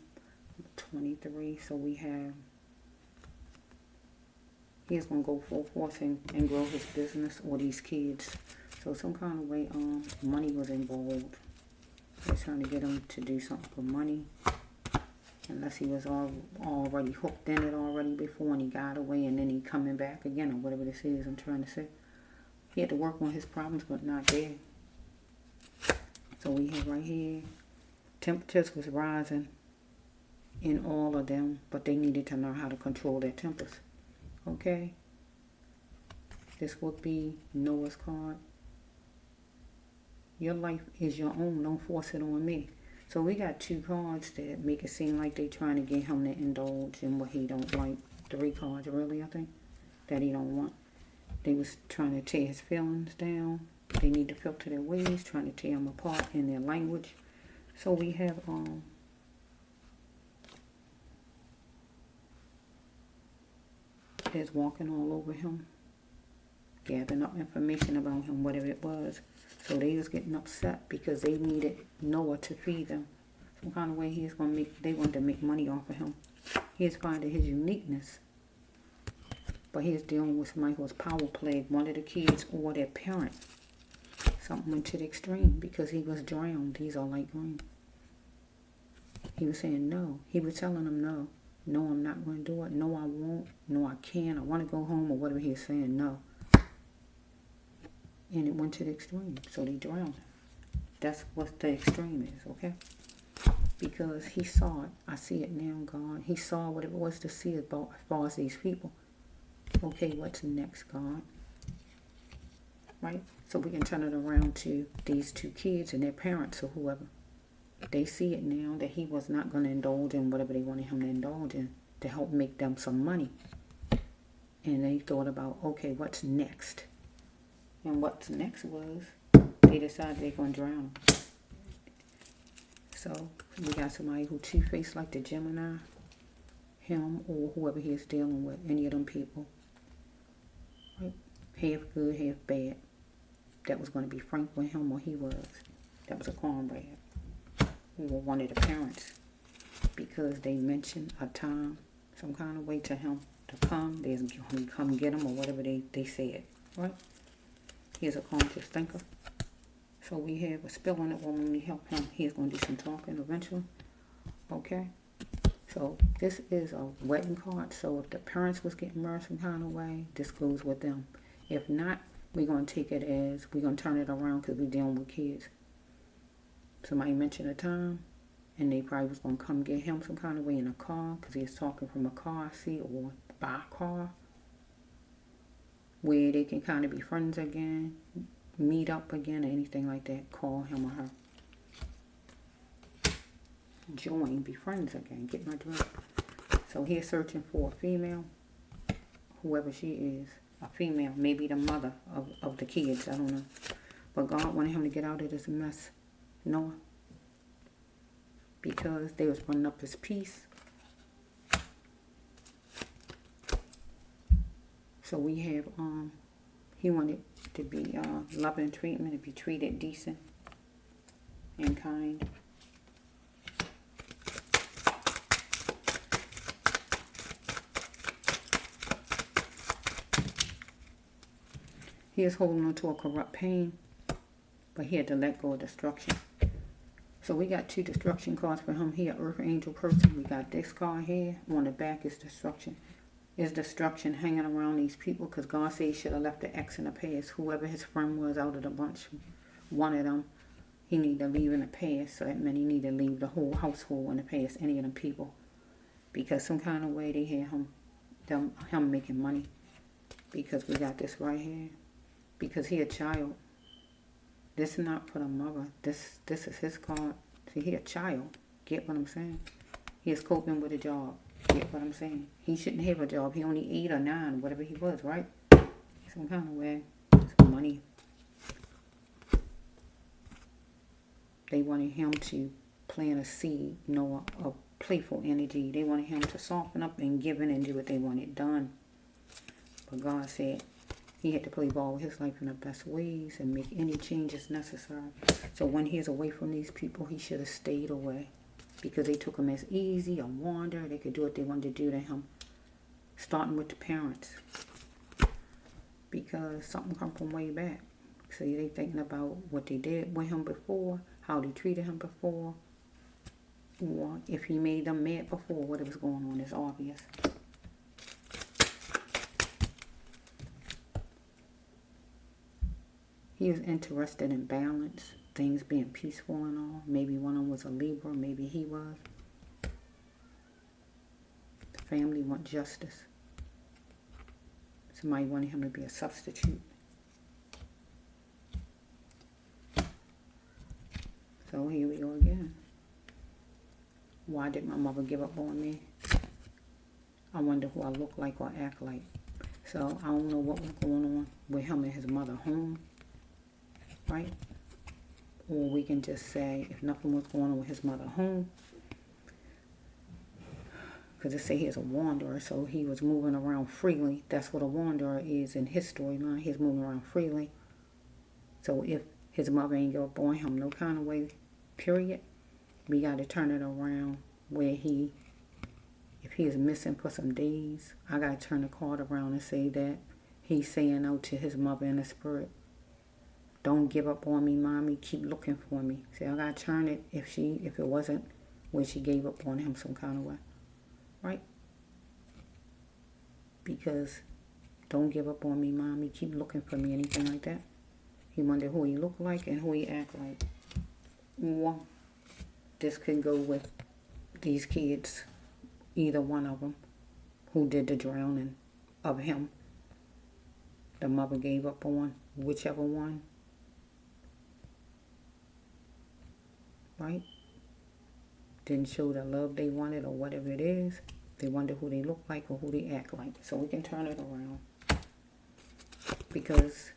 23. So we have, he's going to go full force and grow his business or these kids. So some kind of way money was involved. They're trying to get him to do something for money. Unless he was already hooked in it already before and he got away and then he coming back again or whatever this is I'm trying to say. He had to work on his problems but not there. So we have right here, temperatures was rising in all of them, but they needed to learn how to control their tempers. Okay? This would be Noah's card. Your life is your own. Don't force it on me. So we got 2 cards that make it seem like they trying to get him to indulge in what he don't like. 3 cards, really, I think, that he don't want. They was trying to tear his feelings down. They need to filter their ways, trying to tear him apart in their language. So we have there's walking all over him, gathering up information about him, whatever it was. So they was getting upset because they needed Noah to feed them. Some kind of way they wanted to make money off of him. He is finding his uniqueness. But he is dealing with somebody who was power plagued, one of the kids or their parent. Something went to the extreme because he was drowned. These are light green. He was saying no. He was telling them no. No, I'm not going to do it. No, I won't. No, I can't. I want to go home or whatever he was saying. No. And it went to the extreme. So they drowned. That's what the extreme is, okay? Because he saw it. I see it now, God. He saw what it was to see about as far as these people. Okay, what's next, God? Right? So we can turn it around to these 2 kids and their parents or whoever. They see it now that he was not going to indulge in whatever they wanted him to indulge in to help make them some money. And they thought about, okay, what's next? And what's next was they decided they're going to drown him. So we got somebody who two-faced like the Gemini, him or whoever he is dealing with, any of them people. Right? Half good, half bad. That was going to be frank with him or he was. That was a cornbread. Or one of the parents. Because they mentioned a time, some kind of way to him to come. They're going to come get him or whatever they said. Right? He's a conscious thinker. So we have a spill on it when we help him. He's going to do some talking eventually. Okay? So this is a wedding card. So if the parents was getting married some kind of way, this goes with them. If not, we're going to take it as, we're going to turn it around because we're dealing with kids. Somebody mentioned a time, and they probably was going to come get him some kind of way in a car because he was talking from a car, see, or by a car, where they can kind of be friends again, meet up again, or anything like that. Call him or her. Join, be friends again, get my drift. So he's searching for a female, whoever she is, a female, maybe the mother of the kids, I don't know. But God wanted him to get out of this mess, Noah, because they was running up his peace. So we have, he wanted to be loving treatment, to be treated decent and kind. He is holding on to a corrupt pain, but he had to let go of destruction. So we got 2 destruction cards for him here, Earth Angel person. We got this card here. On the back is destruction. Is destruction hanging around these people because God said he should have left the X in the past. Whoever his friend was out of the bunch, one of them, he need to leave in the past. So that meant he need to leave the whole household in the past, any of them people. Because some kind of way they had him making money. Because we got this right here. Because he a child. This is not for the mother. This is his card. See, he a child. Get what I'm saying? He is coping with a job. Get what I'm saying? He shouldn't have a job. He only 8 or 9, whatever he was, right? Some kind of way. Some money. They wanted him to plant a seed, of playful energy. They wanted him to soften up and give in and do what they wanted done. But God said he had to play ball with his life in the best ways and make any changes necessary. So when he is away from these people, he should have stayed away. Because they took him as easy, a wander. They could do what they wanted to do to him. Starting with the parents. Because something come from way back. So they thinking about what they did with him before, how they treated him before, or if he made them mad before, what was going on is obvious. He was interested in balance, things being peaceful and all. Maybe one of them was a Libra, maybe he was. The family want justice. Somebody wanted him to be a substitute. So here we go again. Why did my mother give up on me? I wonder who I look like or act like. So I don't know what was going on with him and his mother home. Right? Or we can just say if nothing was going on with his mother home. Because it say he's a wanderer, so he was moving around freely. That's what a wanderer is in his storyline. He's moving around freely. So if his mother ain't give up on him no kind of way, period, we got to turn it around where if he is missing for some days, I got to turn the card around and say that he's saying out to his mother in the spirit, don't give up on me, mommy, keep looking for me. See, I got to turn it if it wasn't when she gave up on him some kind of way. Right? Because don't give up on me, mommy, keep looking for me, anything like that. He wondered who he looked like and who he act like. Or this could go with these kids, either one of them, who did the drowning of him. The mother gave up on whichever one. Right? Didn't show the love they wanted or whatever it is. They wonder who they look like or who they act like. So we can turn it around. Because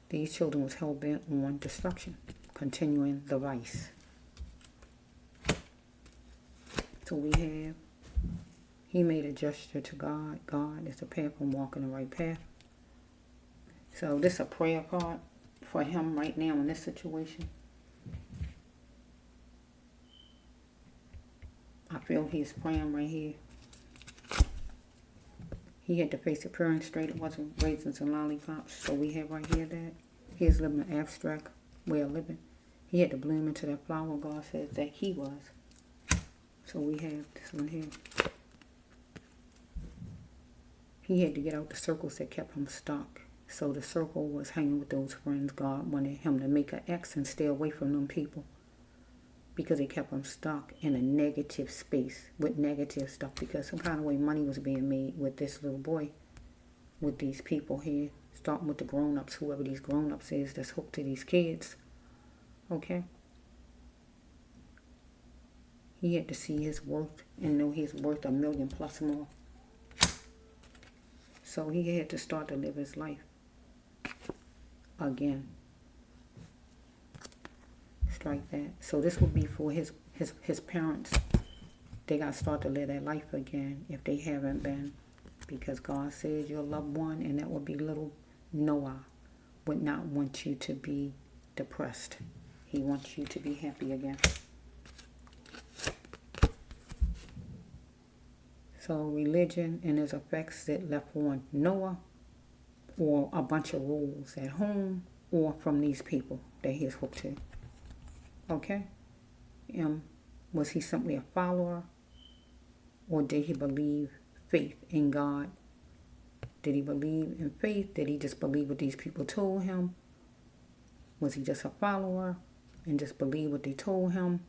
these children was hell-bent on destruction. Continuing the vice. So we have, he made a gesture to God. God is the path I'm walking the right path. So this is a prayer card for him right now in this situation. I feel he's praying right here. He had to face appearing straight. It wasn't raisins and lollipops. So we have right here that he's living an abstract way of living. He had to bloom into that flower God says that he was. So we have this one here. He had to get out the circles that kept him stuck. So the circle was hanging with those friends. God wanted him to make an X and stay away from them people. Because they kept him stuck in a negative space with negative stuff. Because some kind of way money was being made with this little boy. With these people here. Starting with the grown-ups, whoever these grown-ups is that's hooked to these kids. Okay? He had to see his worth and know he's worth $1 million plus more. So he had to start to live his life again. Strike that. So this would be for his parents. They got to start to live their life again if they haven't been. Because God says your loved one, and that would be little Noah, would not want you to be depressed. He wants you to be happy again. So religion and its effects that left on Noah, or a bunch of rules at home, or from these people that he's hooked to. Okay? Was he simply a follower? Or did he believe faith in God? Did he believe in faith? Did he just believe what these people told him? Was he just a follower and just believe what they told him?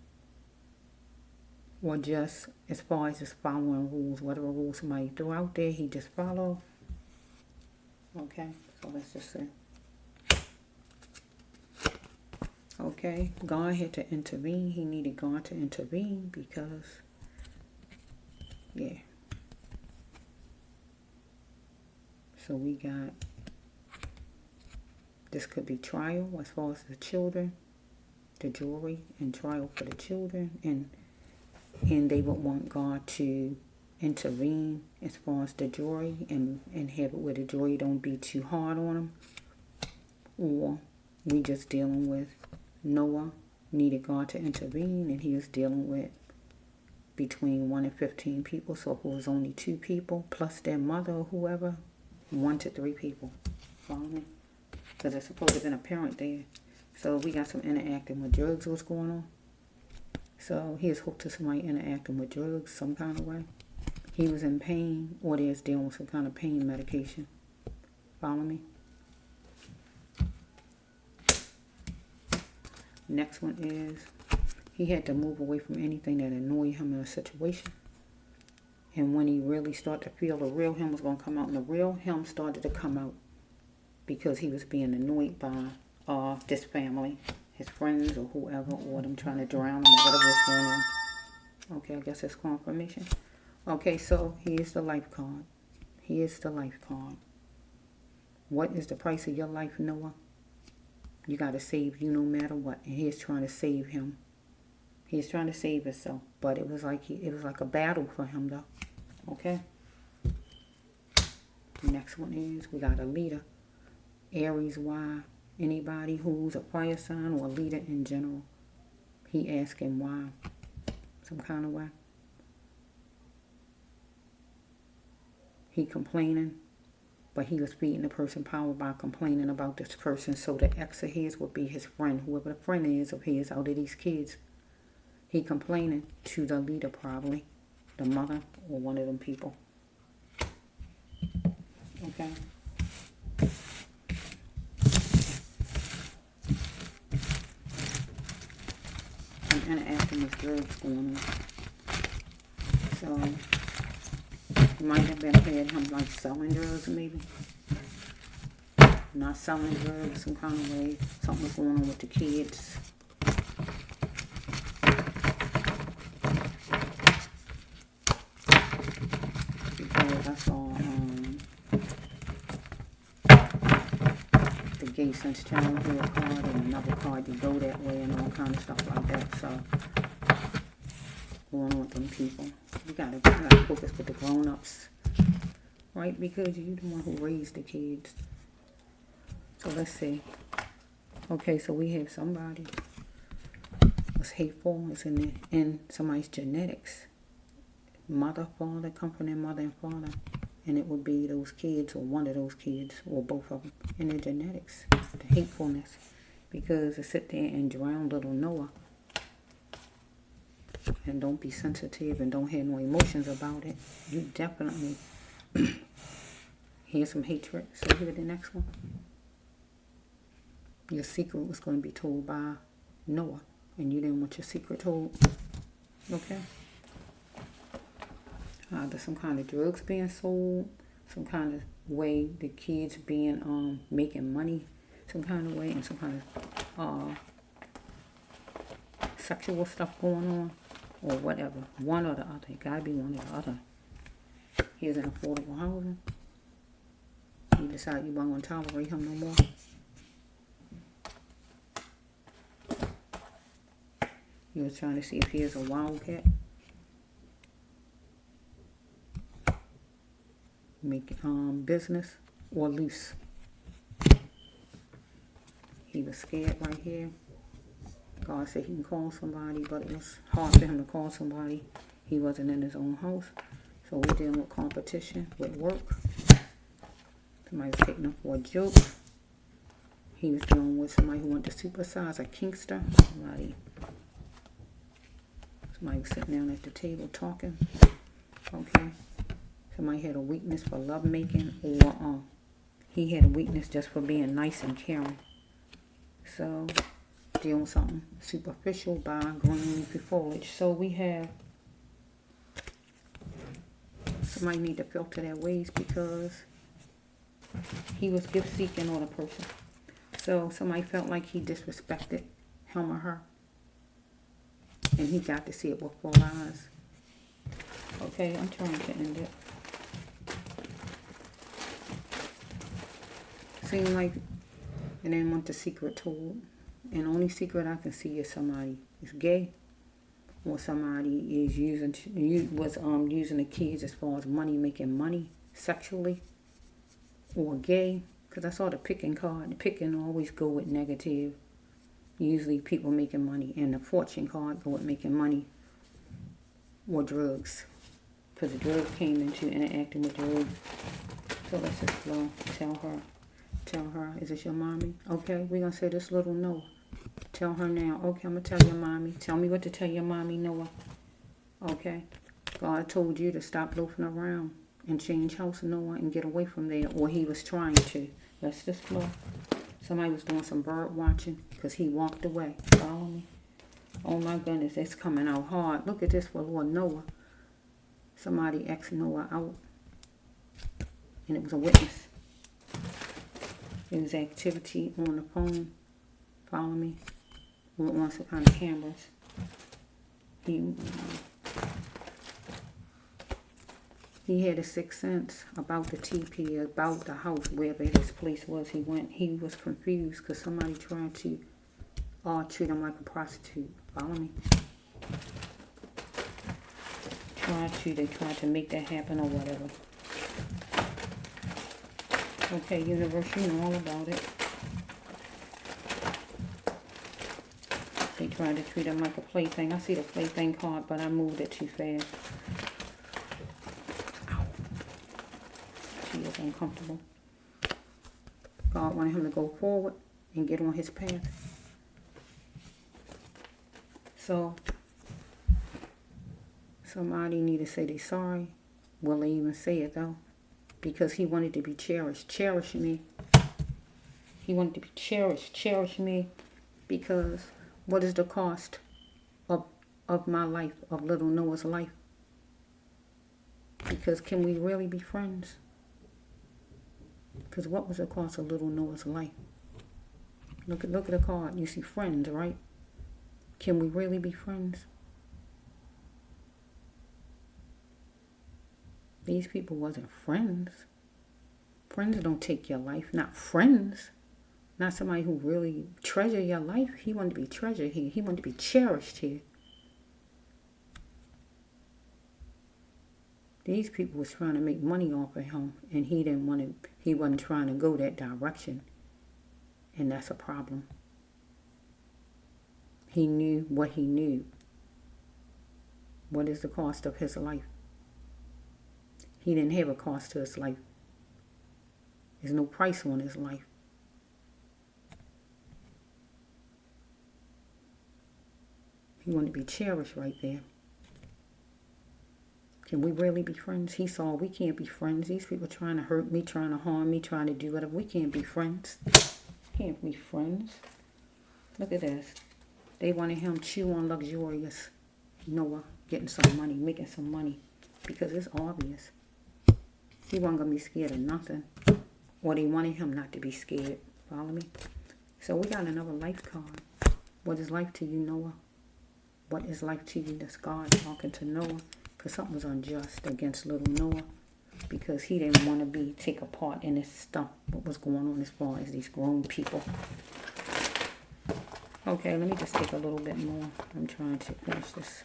Or just as far as just following rules, whatever rules somebody threw out there, he just followed? Okay, so let's just see. Okay, God had to intervene. He needed God to intervene because, yeah. So we got, this could be trial as far as the children, the jewelry, and trial for the children, and they would want God to intervene as far as the jewelry and have it where the jewelry don't be too hard on them. Or we just dealing with Noah needed God to intervene, and he was dealing with between 1 and 15 people. So if it was only 2 people plus their mother or whoever, 1 to 3 people. Follow me? Because there's supposed to have been a parent there. So we got some interacting with drugs. What's going on? So he is hooked to somebody interacting with drugs some kind of way. He was in pain, or there's dealing with some kind of pain medication. Follow me? Next one is he had to move away from anything that annoyed him in a situation. And when he really started to feel the real him was going to come out, and the real him started to come out because he was being annoyed by this family, his friends or whoever, or them trying to drown him or whatever was going on. Okay, I guess that's confirmation. Okay, so here's the life card. Here's the life card. What is the price of your life, Noah? You got to save you no matter what. And he's trying to save him. He's trying to save himself. But it was like a battle for him, though. Okay? Next one is we got a leader. Aries, why? Anybody who's a fire sign or a leader in general. He asking why. Some kind of way. He complaining. But he was feeding the person power by complaining about this person. So the ex of his would be his friend. Whoever the friend is of his out of these kids. He complaining to the leader probably. The mother or one of them people. Okay. And interacting with drugs going on. So might have been had him like selling drugs maybe. Not selling drugs some kind of way. Something was going on with the kids. Because I saw the gay sense childhood card and another card to go that way and all kind of stuff like that. So going on with them people. You gotta focus with the grown-ups, right? Because you're the one who raised the kids. So let's see. Okay, so we have somebody was hateful. It's in somebody's genetics. Mother, father, come from their mother and father, and it would be those kids or one of those kids or both of them in their genetics. The hatefulness, because to sit there and drown little Noah. And don't be sensitive and don't have no emotions about it. You definitely hear some hatred. So here the next one. Your secret was going to be told by Noah. And you didn't want your secret told. Okay? There's some kind of drugs being sold. Some kind of way the kids being making money. Some kind of way. And some kind of sexual stuff going on. Or whatever. One or the other. It gotta be one or the other. Here's an affordable housing. You decide you weren't going to tolerate him no more. You was trying to see if he is a wildcat. Make business or loose. He was scared right here. God said he can call somebody, but it was hard for him to call somebody. He wasn't in his own house. So we're dealing with competition with work. Somebody was taking him for a joke. He was dealing with somebody who wanted to supersize a kinkster. Somebody was sitting down at the table talking. Okay. Somebody had a weakness for love making, or he had a weakness just for being nice and caring. So dealing with something superficial by green leafy foliage. So we have somebody need to filter their ways because he was gift seeking on a person. So somebody felt like he disrespected him or her. And he got to see it with full eyes. Okay, I'm trying to end it. Seems like they didn't want the secret told. And the only secret I can see is somebody is gay, or somebody is using the kids as far as money, making money sexually, or gay. Because I saw the picking card. The picking always go with negative. Usually people making money, and the fortune card go with making money or drugs. Because the drugs came into interacting with drugs. So let's just flow. Tell her, is this your mommy? Okay, we're going to say this little Noah. Tell her now. Okay, I'm going to tell your mommy. Tell me what to tell your mommy, Noah. Okay. God told you to stop loafing around and change house, Noah, and get away from there. Or he was trying to. Let's just flow. Somebody was doing some bird watching because he walked away. Follow me? Oh my goodness, it's coming out hard. Look at this for Lord Noah. Somebody asked Noah out. And it was a witness. It was activity on the phone. Follow me? On some kind of cameras. He had a sixth sense about the TP, about the house, wherever his place was. He went. He was confused because somebody tried to treat him like a prostitute. Follow me? They tried to make that happen or whatever. Okay, universe, you know all about it. They tried to treat him like a plaything. I see the plaything card, but I moved it too fast. Ow. She is uncomfortable. God wanted him to go forward and get on his path. So, somebody need to say they're sorry. Will they even say it, though? Because he wanted to be cherished. Cherish me. He wanted to be cherished. Cherish me. Because what is the cost of my life, of little Noah's life? Because can we really be friends? Because what was the cost of little Noah's life? Look at the card. You see friends, right? Can we really be friends? These people wasn't friends. Friends don't take your life. Not friends. Not somebody who really treasure your life. He wanted to be treasured here. He wanted to be cherished here. These people was trying to make money off of him, and he wasn't trying to go that direction. And that's a problem. He knew what he knew. What is the cost of his life? He didn't have a cost to his life. There's no price on his life. He wanted to be cherished right there. Can we really be friends? He saw we can't be friends. These people trying to hurt me, trying to harm me, trying to do whatever. We can't be friends. Can't be friends. Look at this. They wanted him chew on luxurious Noah, getting some money, making some money. Because it's obvious. He wasn't going to be scared of nothing. Or they wanted him not to be scared. Follow me? So we got another life card. What is life to you, Noah? What is life to you? That's God talking to Noah. Because something was unjust against little Noah. Because he didn't want to take a part in this stuff. What was going on as far as these grown people. Okay, let me just take a little bit more. I'm trying to finish this.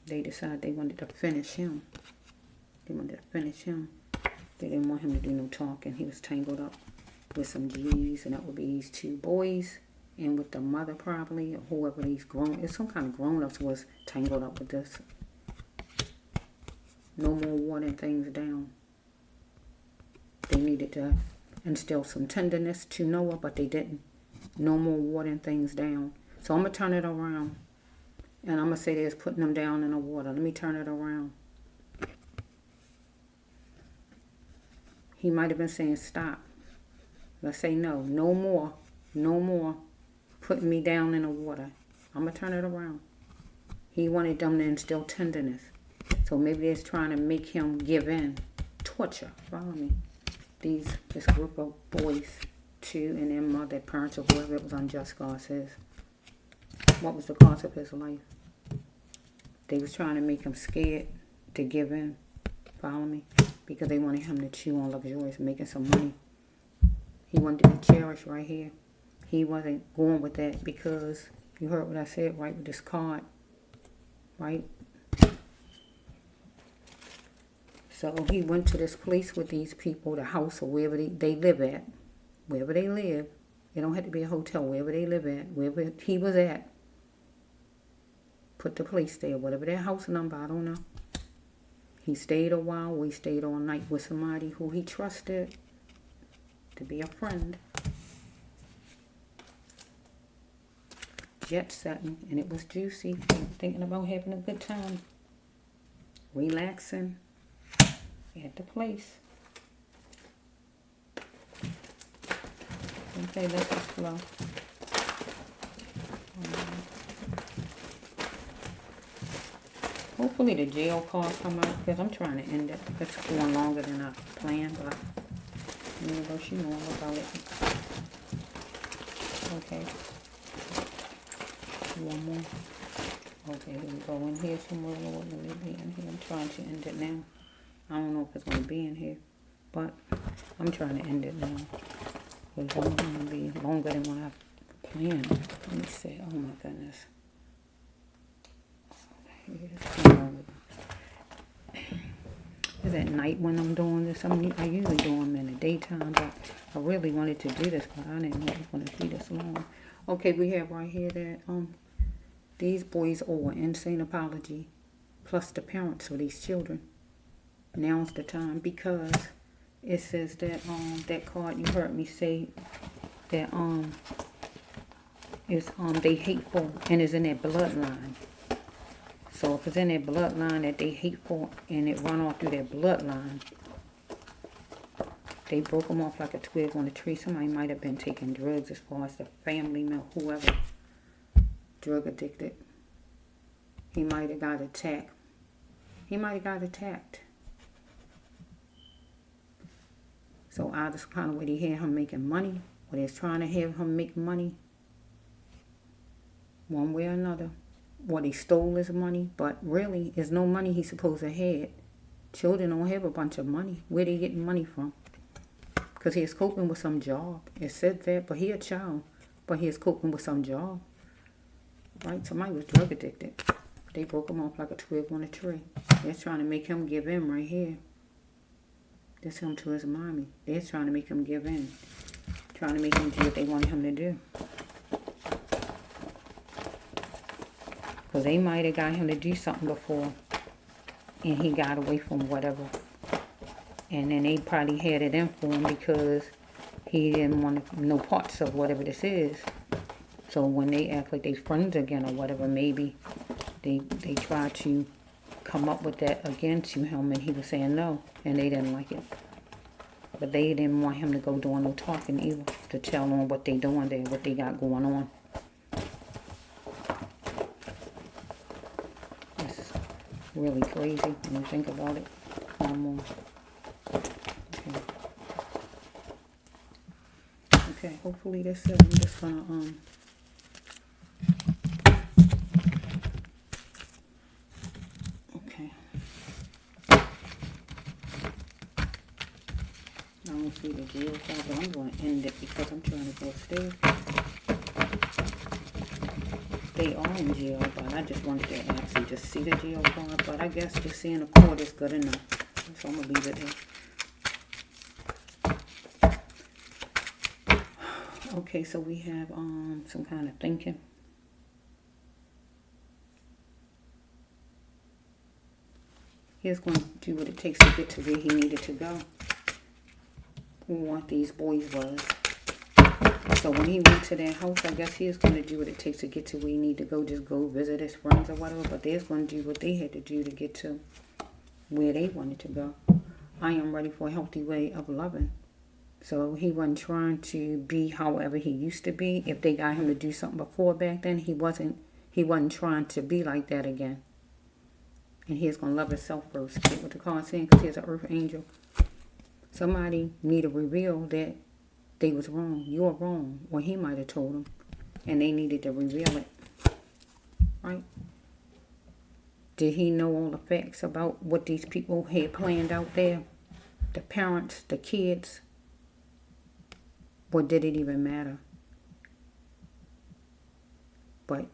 They decided they wanted to finish him. They wanted to finish him. They didn't want him to do no talking. He was tangled up with some G's, and that would be these two boys, and with the mother probably, or whoever these it's some kind of grown-ups was tangled up with this. No more watering things down. They needed to instill some tenderness to Noah, but they didn't. No more watering things down. So I'm going to turn it around. And I'm going to say there's putting them down in the water. Let me turn it around. He might have been saying stop. Let's say no. No more. No more putting me down in the water. I'm going to turn it around. He wanted them to instill tenderness. So maybe it's trying to make him give in. Torture. Follow me. This group of boys to, and their mother, parents, or whoever, it was unjust, God says. What was the cause of his life? They was trying to make him scared to give in. Follow me? Because they wanted him to chew on luxurious, making some money. He wanted to be cherished right here. He wasn't going with that because you heard what I said, right, with this card, right? So he went to this place with these people, the house or wherever they live at. Wherever they live. It don't have to be a hotel, wherever they live at, wherever he was at. Put the place there, whatever their house number, I don't know. He stayed a while, or he stayed all night with somebody who he trusted to be a friend. Jet setting, and it was juicy. Thinking about having a good time. Relaxing at the place. Okay, let's just flow. Hopefully the jail call come out, because I'm trying to end it. It's going longer than I planned, but universe, you know all about it. Okay. One more. Okay, here we go. In here somewhere. Lord, let me be in here. I'm trying to end it now. I don't know if it's going to be in here, but I'm trying to end it now. It's only going to be longer than what I planned. Let me see. Oh my goodness. It's at night when I'm doing this. I usually do them in the daytime, but I really wanted to do this, but I didn't know it was going to be this long. Okay, we have right here that these boys owe an insane apology, plus the parents of these children. Now's the time, because it says that that card you heard me say that is they hateful and is in their bloodline. So if it's in their bloodline that they hateful and it run off through their bloodline, they broke them off like a twig on a tree. Somebody might have been taking drugs, as far as the family member, whoever, drug addicted. He might have got attacked. He might have got attacked. So either kind of way they hear him making money, or they're trying to have him make money, one way or another. Or they stole his money, but really, there's no money he's supposed to have. Children don't have a bunch of money. Where they getting money from? Because he is coping with some job. It said that, but he a child. But he is coping with some job. Right? Somebody was drug addicted. They broke him off like a twig on a tree. They're trying to make him give in right here. That's him to his mommy. They're trying to make him give in. Trying to make him do what they wanted him to do. Because they might have got him to do something before, and he got away from whatever. And then they probably had it in for him because he didn't want no parts of whatever this is. So when they act like they friends again or whatever, maybe they try to come up with that again to him, and he was saying no, and they didn't like it. But they didn't want him to go doing no talking either, to tell them what they doing there, what they got going on. Really crazy when you think about it. One more. Okay, hopefully that's it. I'm just gonna okay. I don't see the jail card, but I'm gonna end it because I'm trying to go upstairs. They are in jail, but I just wanted to actually just see the jail card. But I guess just seeing the court is good enough. So I'm going to leave it there. Okay, so we have some kind of thinking. He's going to do what it takes to get to where he needed to go. What these boys was. So when he went to their house, I guess he is going to do what it takes to get to where he need to go. Just go visit his friends or whatever. But they're going to do what they had to do to get to where they wanted to go. I am ready for a healthy way of loving. So he wasn't trying to be however he used to be. If they got him to do something before back then, he wasn't trying to be like that again. And he's going to love himself first. Get what the card's saying, because he's an earth angel. Somebody need to reveal that they was wrong. You're wrong. Or he might have told them. And they needed to reveal it. Right? Did he know all the facts about what these people had planned out there? The parents, the kids? Or did it even matter? But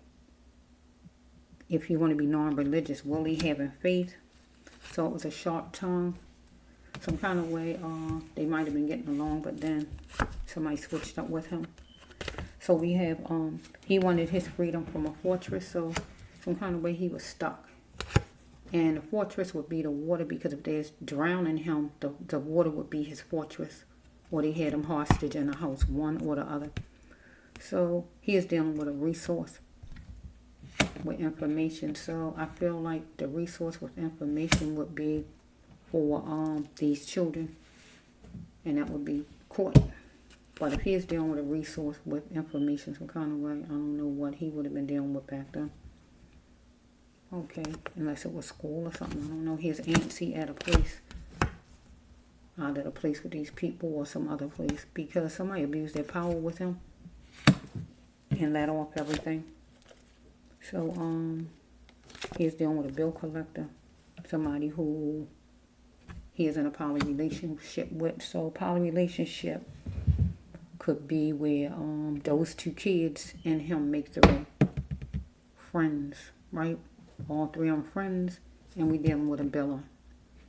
if you want to be non-religious, will he having faith? So it was a sharp tongue. Some kind of way, they might have been getting along, but then somebody switched up with him. So we have, he wanted his freedom from a fortress, so some kind of way he was stuck. And the fortress would be the water, because if there's drowning him, the water would be his fortress. Or they had him hostage in a house, one or the other. So he is dealing with a resource, with information. So I feel like the resource with information would be for these children, and that would be court. But if he is dealing with a resource with information some kind of way, I don't know what he would have been dealing with back then. Okay, unless it was school or something. I don't know. His auntie at a place, either a place with these people or some other place, because somebody abused their power with him and let off everything. So he's dealing with a bill collector, somebody who he is in a poly relationship with. So poly relationship could be where those two kids and him make three friends, right? All three of them friends, and we dealing with a biller.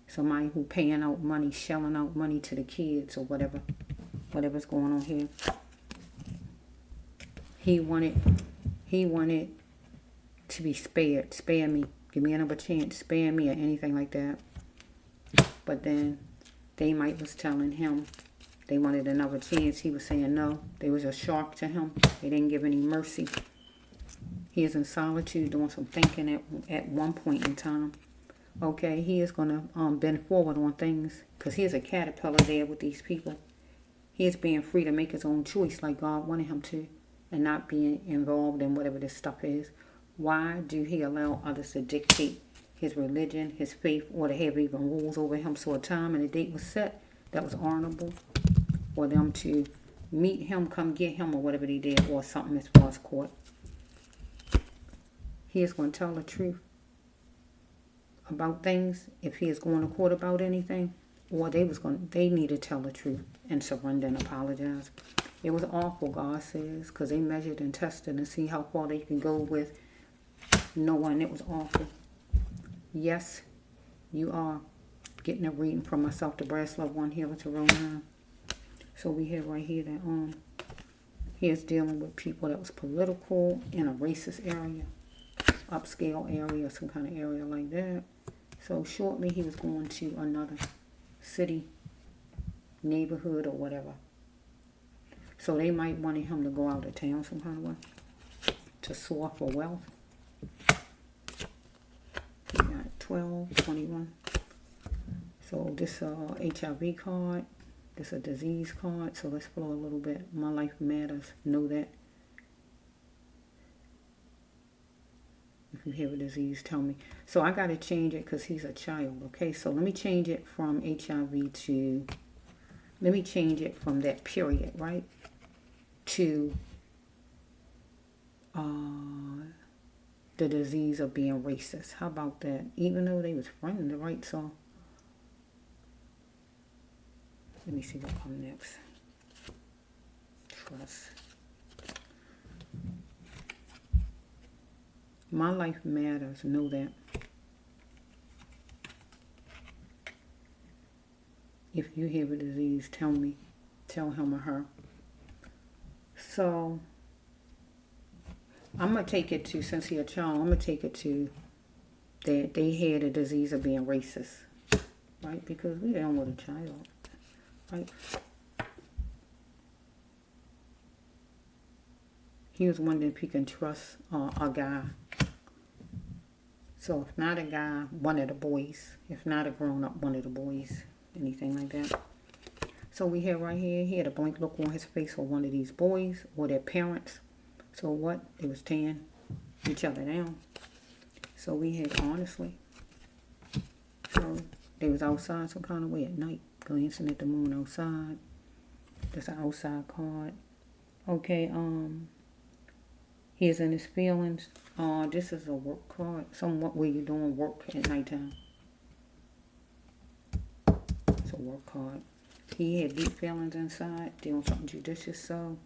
Somebody who paying out money, shelling out money to the kids or whatever's going on here. He wanted to be spared. Spare me. Give me another chance. Spare me or anything like that. But then they might was telling him they wanted another chance. He was saying no. They was a shark to him. They didn't give any mercy. He is in solitude doing some thinking at one point in time. Okay, he is going to bend forward on things, because he is a caterpillar there with these people. He is being free to make his own choice like God wanted him to, and not being involved in whatever this stuff is. Why do he allow others to dictate his religion, his faith, or to have even rules over him? So a time and a date was set that was honorable for them to meet him, come get him, or whatever they did, or something as far as court. He is going to tell the truth about things if he is going to court about anything, or they need to tell the truth and surrender and apologize. It was awful, God says, because they measured and tested and see how far they can go with Noah, and it was awful. Yes, you are getting a reading from myself, the Brass Love One, Healer to Row 9. So we have right here that he is dealing with people that was political in a racist area, upscale area, some kind of area like that. So shortly he was going to another city, neighborhood, or whatever. So they might wanted him to go out of town some kind of way to soar for wealth. We got 12, 21. So this HIV card, this a disease card. So let's flow a little bit. My life matters. Know that. If you have a disease, tell me. So I got to change it because he's a child. Okay, so let me change it from HIV to, let me change it from that period, right? To the disease of being racist. How about that? Even though they was friends, right? So let me see what comes next. Trust. My life matters. Know that. If you have a disease, tell me. Tell him or her. So I'm going to take it to, since he's a child, I'm going to take it to that they had a disease of being racist. Right? Because we dealing with a child. Right? He was wondering if he can trust a guy. So if not a guy, one of the boys. If not a grown-up, one of the boys. Anything like that. So we have right here, he had a blank look on his face for one of these boys or their parents. So what? They was tearing each other down. So we had honestly. So they was outside some kind of way at night, glancing at the moon outside. That's an outside card. Okay, he is in his feelings. This is a work card. Somewhat where you're doing work at nighttime. It's a work card. He had deep feelings inside, doing something judicious. So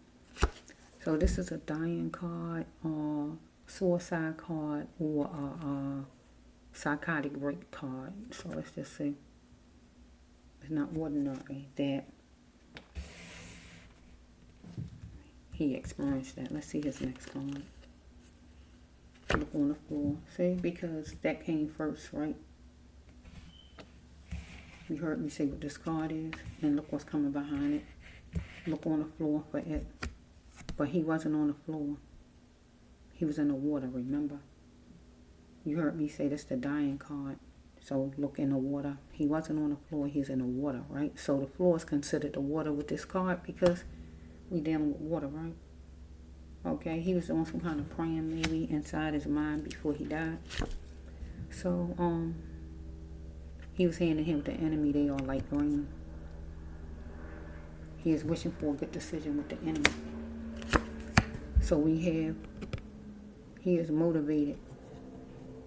this is a dying card, or suicide card, or a psychotic break card. So let's just see. It's not ordinary that he experienced that. Let's see his next card. Look on the floor. See, because that came first, right? You heard me say what this card is, and look what's coming behind it. Look on the floor for it. But he wasn't on the floor. He was in the water, remember? You heard me say this the dying card. So look in the water. He wasn't on the floor, he's in the water, right? So the floor is considered the water with this card because we dealing with water, right? Okay, he was doing some kind of praying maybe inside his mind before he died. So, he was handing him the enemy, they are light green. He is wishing for a good decision with the enemy. So he is motivated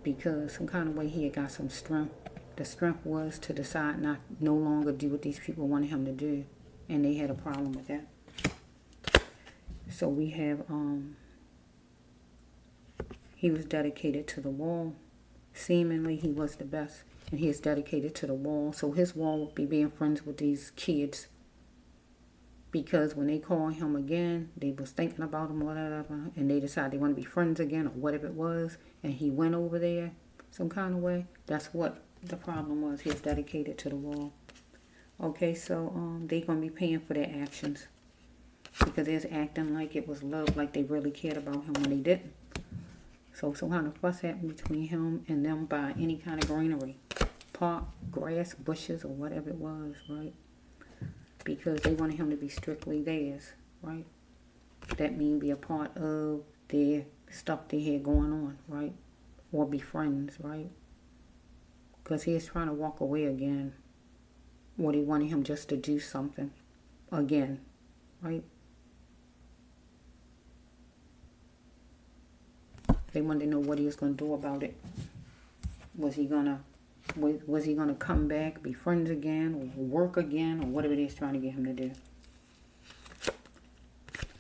because some kind of way he had got some strength. The strength was to decide no longer do what these people wanted him to do. And they had a problem with that. So we have, he was dedicated to the wall. Seemingly he was the best. And he is dedicated to the wall. So his wall would be being friends with these kids. Because when they called him again, they was thinking about him or whatever. And they decided they want to be friends again or whatever it was. And he went over there some kind of way. That's what the problem was. He was dedicated to the wall. Okay, so they're going to be paying for their actions. Because they're acting like it was love, like they really cared about him when they didn't. So some kind of fuss happened between him and them by any kind of greenery. Park, grass, bushes, or whatever it was, right? Because they wanted him to be strictly theirs, right? That means be a part of their stuff they had going on, right? Or be friends, right? Because he is trying to walk away again. Or they wanted him just to do something again, right? They wanted to know what he was going to do about it. Was he going to come back, be friends again, or work again, or whatever it is trying to get him to do.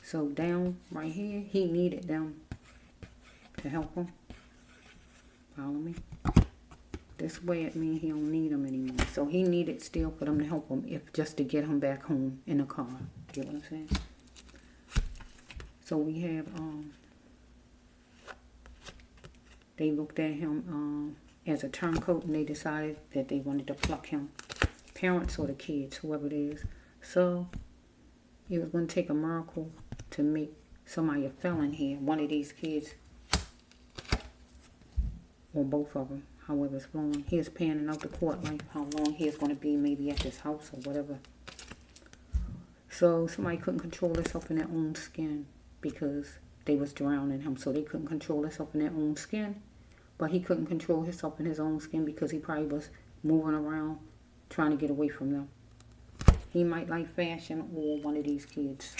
So down right here, he needed them to help him. Follow me? This way it means he don't need them anymore. So he needed still for them to help him, if just to get him back home in the car. Get what I'm saying? So we have, they looked at him as a turncoat, and they decided that they wanted to pluck him. Parents or the kids, whoever it is. So it was going to take a miracle to make somebody a felon here. One of these kids, or both of them, however it's flowing. He is panning out the court, like how long he is going to be maybe at this house or whatever. So somebody couldn't control themselves in their own skin because they was drowning him. So they couldn't control themselves in their own skin. But he couldn't control himself in his own skin because he probably was moving around trying to get away from them. He might like fashion or one of these kids.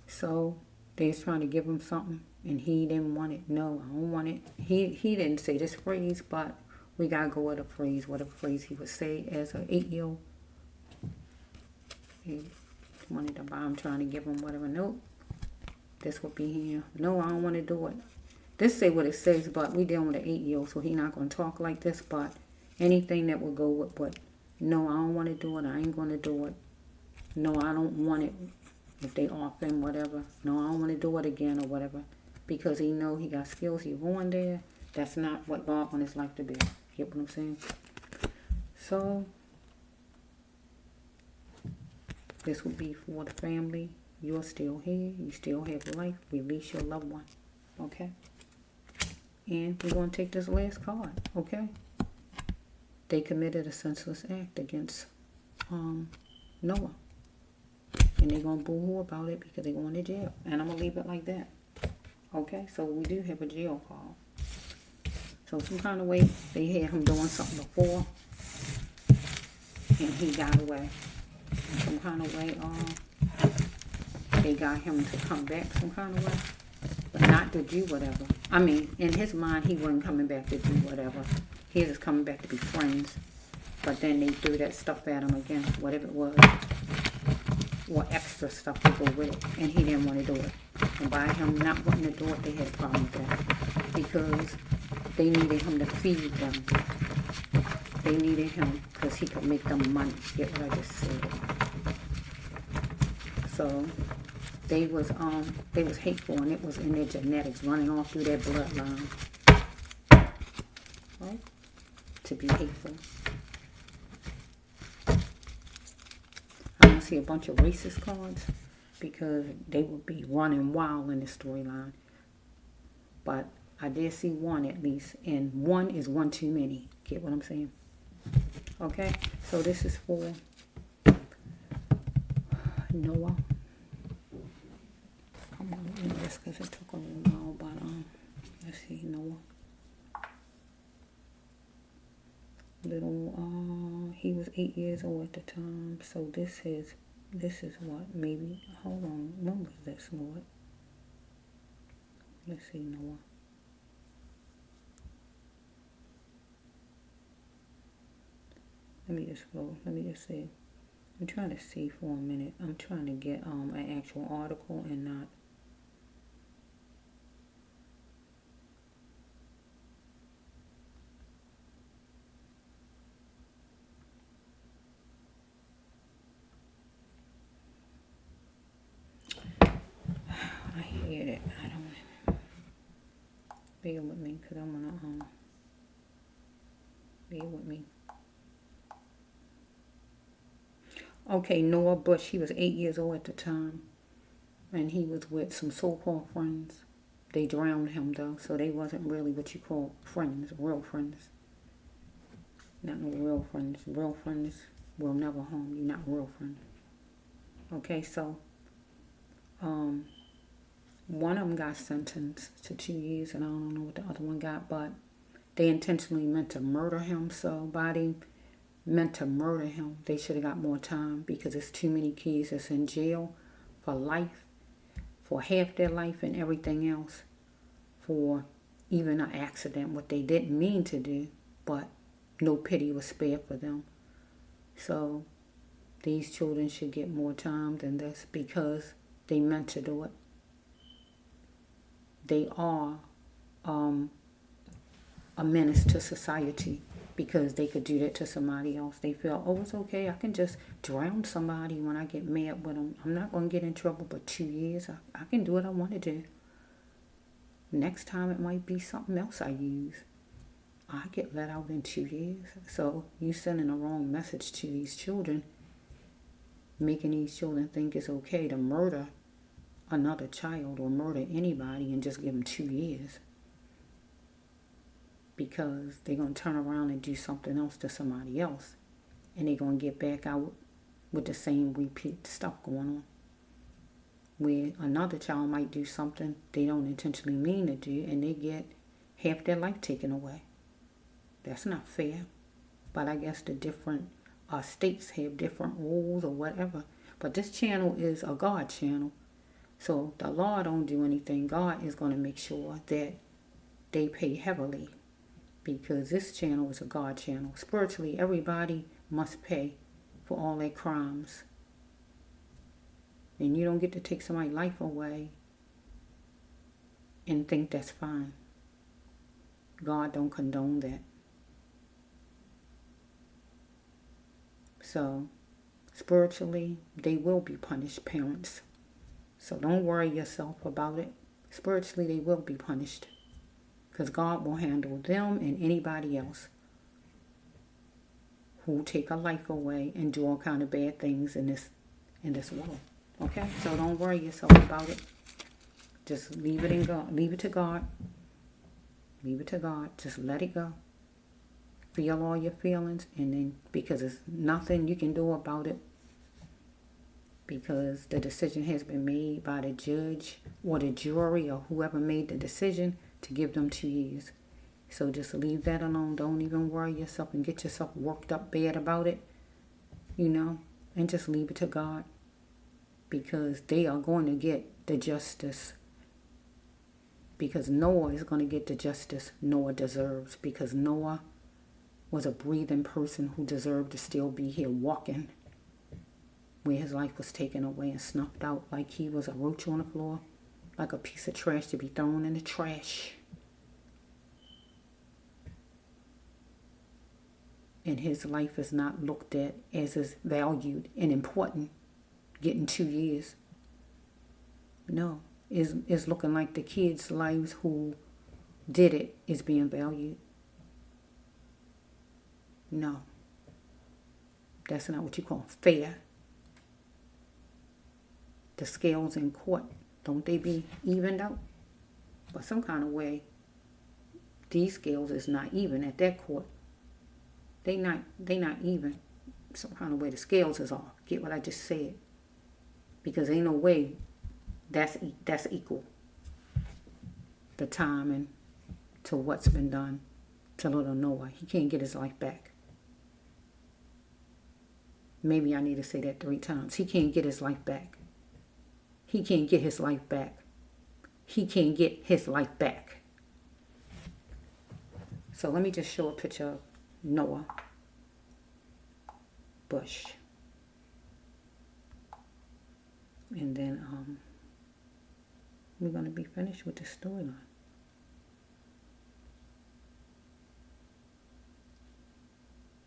So they was trying to give him something and he didn't want it. No, I don't want it. He didn't say this phrase, but we got to go with a phrase, whatever phrase he would say as an 8-year-old. He wanted to buy him, trying to give him whatever. Nope. This would be here. No, I don't want to do it. This say what it says, but we dealing with an 8-year-old, so he not going to talk like this. But anything that will go with what, no, I don't want to do it. I ain't going to do it. No, I don't want it. If they offer him whatever. No, I don't want to do it again or whatever. Because he know he got skills. He going there. That's not what God wants his life to be. Get what I'm saying? So, this would be for the family. You're still here. You still have life. Release your loved one. Okay? And we're going to take this last card. Okay? They committed a senseless act against Noah. And they're going to boo-hoo about it because they're going to jail. And I'm going to leave it like that. Okay? So we do have a jail call. So some kind of way they had him doing something before. and he got away. Some kind of way, they got him to come back some kind of way, but not to do whatever. I mean, in his mind, he wasn't coming back to do whatever. He was coming back to be friends. But then they threw that stuff at him again, whatever it was, or extra stuff to go with it, and he didn't want to do it. And by him not wanting to do it, they had a problem with that, because they needed him to feed them. They needed him because he could make them money. Get what I just said? So they was hateful, and it was in their genetics, running all through their bloodline, right? To be hateful. I don't see a bunch of racist cards because they would be running wild in the storyline. But I did see one at least, and one is one too many. Get what I'm saying? Okay, so this is for Noah. I'm gonna read this because it took a little while, but let's see, Noah. He was 8 years old at the time, so this is what, maybe, hold on, when was this, Lord? Let's see, Noah. Let me just see. I'm trying to see for a minute. I'm trying to get an actual article and not. I hear it. I don't. Bear with me, because I'm gonna bear with me. Okay, Noah Bush, he was 8 years old at the time, and he was with some so-called friends. They drowned him, though, so they wasn't really what you call friends, real friends. Not no real friends. Real friends will never harm you, not real friends. Okay, so one of them got sentenced to 2 years, and I don't know what the other one got, but they intentionally meant to murder him, so by they meant to murder him, they should have got more time, because there's too many kids that's in jail for life, for half their life and everything else, for even an accident, what they didn't mean to do, but no pity was spared for them. So these children should get more time than this, because they meant to do it. They are a menace to society, because they could do that to somebody else. They feel, oh, it's okay, I can just drown somebody when I get mad with them. I'm not going to get in trouble, but 2 years, I can do what I want to do. Next time it might be something else I use. I get let out in 2 years. So you sending a wrong message to these children, making these children think it's okay to murder another child or murder anybody and just give them 2 years. Because they're going to turn around and do something else to somebody else. And they're going to get back out with the same repeat stuff going on. Where another child might do something they don't intentionally mean to do, and they get half their life taken away. That's not fair. But I guess the different states have different rules or whatever. But this channel is a God channel. So the law don't do anything. God is going to make sure that they pay heavily. Because this channel is a God channel. Spiritually, everybody must pay for all their crimes. And you don't get to take somebody's life away and think that's fine. God don't condone that. So, spiritually, they will be punished, parents. So don't worry yourself about it. Spiritually, they will be punished. Because God will handle them and anybody else who take a life away and do all kind of bad things in this world. Okay? So don't worry yourself about it. Just leave it in God. Leave it to God. Leave it to God. Just let it go. Feel all your feelings, and then, because there's nothing you can do about it, because the decision has been made by the judge or the jury or whoever made the decision to give them 2 years. So just leave that alone. Don't even worry yourself and get yourself worked up bad about it. and just leave it to God, because they are going to get the justice, because Noah is going to get the justice Noah deserves, because Noah was a breathing person who deserved to still be here walking, where his life was taken away and snuffed out like he was a roach on the floor, like a piece of trash to be thrown in the trash. And his life is not looked at as valued and important, getting 2 years. No, it's looking like the kids' lives who did it is being valued. No, that's not what you call fair. The scales in court, don't they be evened out? But some kind of way, these scales is not even at that court. They not even. Some kind of way the scales is off. Get what I just said? Because ain't no way that's equal. The timing to what's been done to little Noah. He can't get his life back. Maybe I need to say that 3 times. He can't get his life back. He can't get his life back. He can't get his life back. So let me just show a picture of Noah Bush. And then we're going to be finished with the storyline.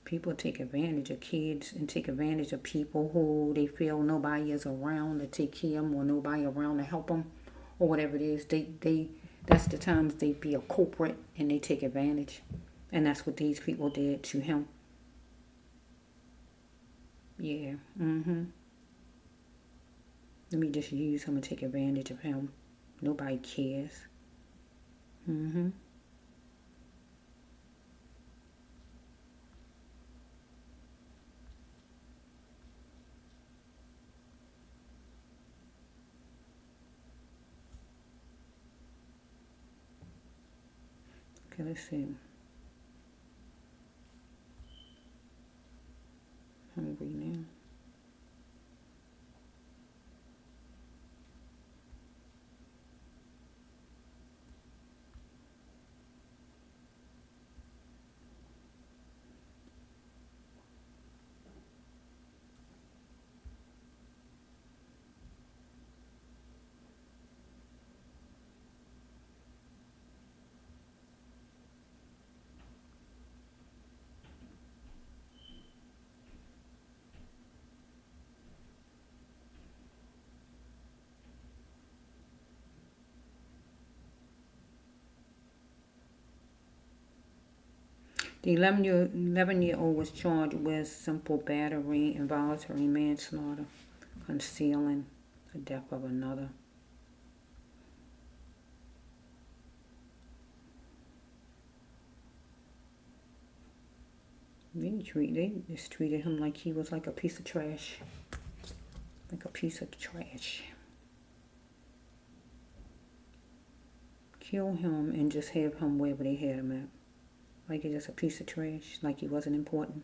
People take advantage of kids and take advantage of people who they feel nobody is around to take care of them, or nobody around to help them, or whatever it is. That's the times they be a culprit and they take advantage. And that's what these people did to him. Yeah. Let me just use him and take advantage of him. Nobody cares. Okay, let's see. Hungry now. The 11-year-old was charged with simple battery, involuntary manslaughter, concealing the death of another. They just treated him like he was like a piece of trash. Like a piece of trash. Kill him and just have him wherever they had him at. Like he's just a piece of trash. Like he wasn't important.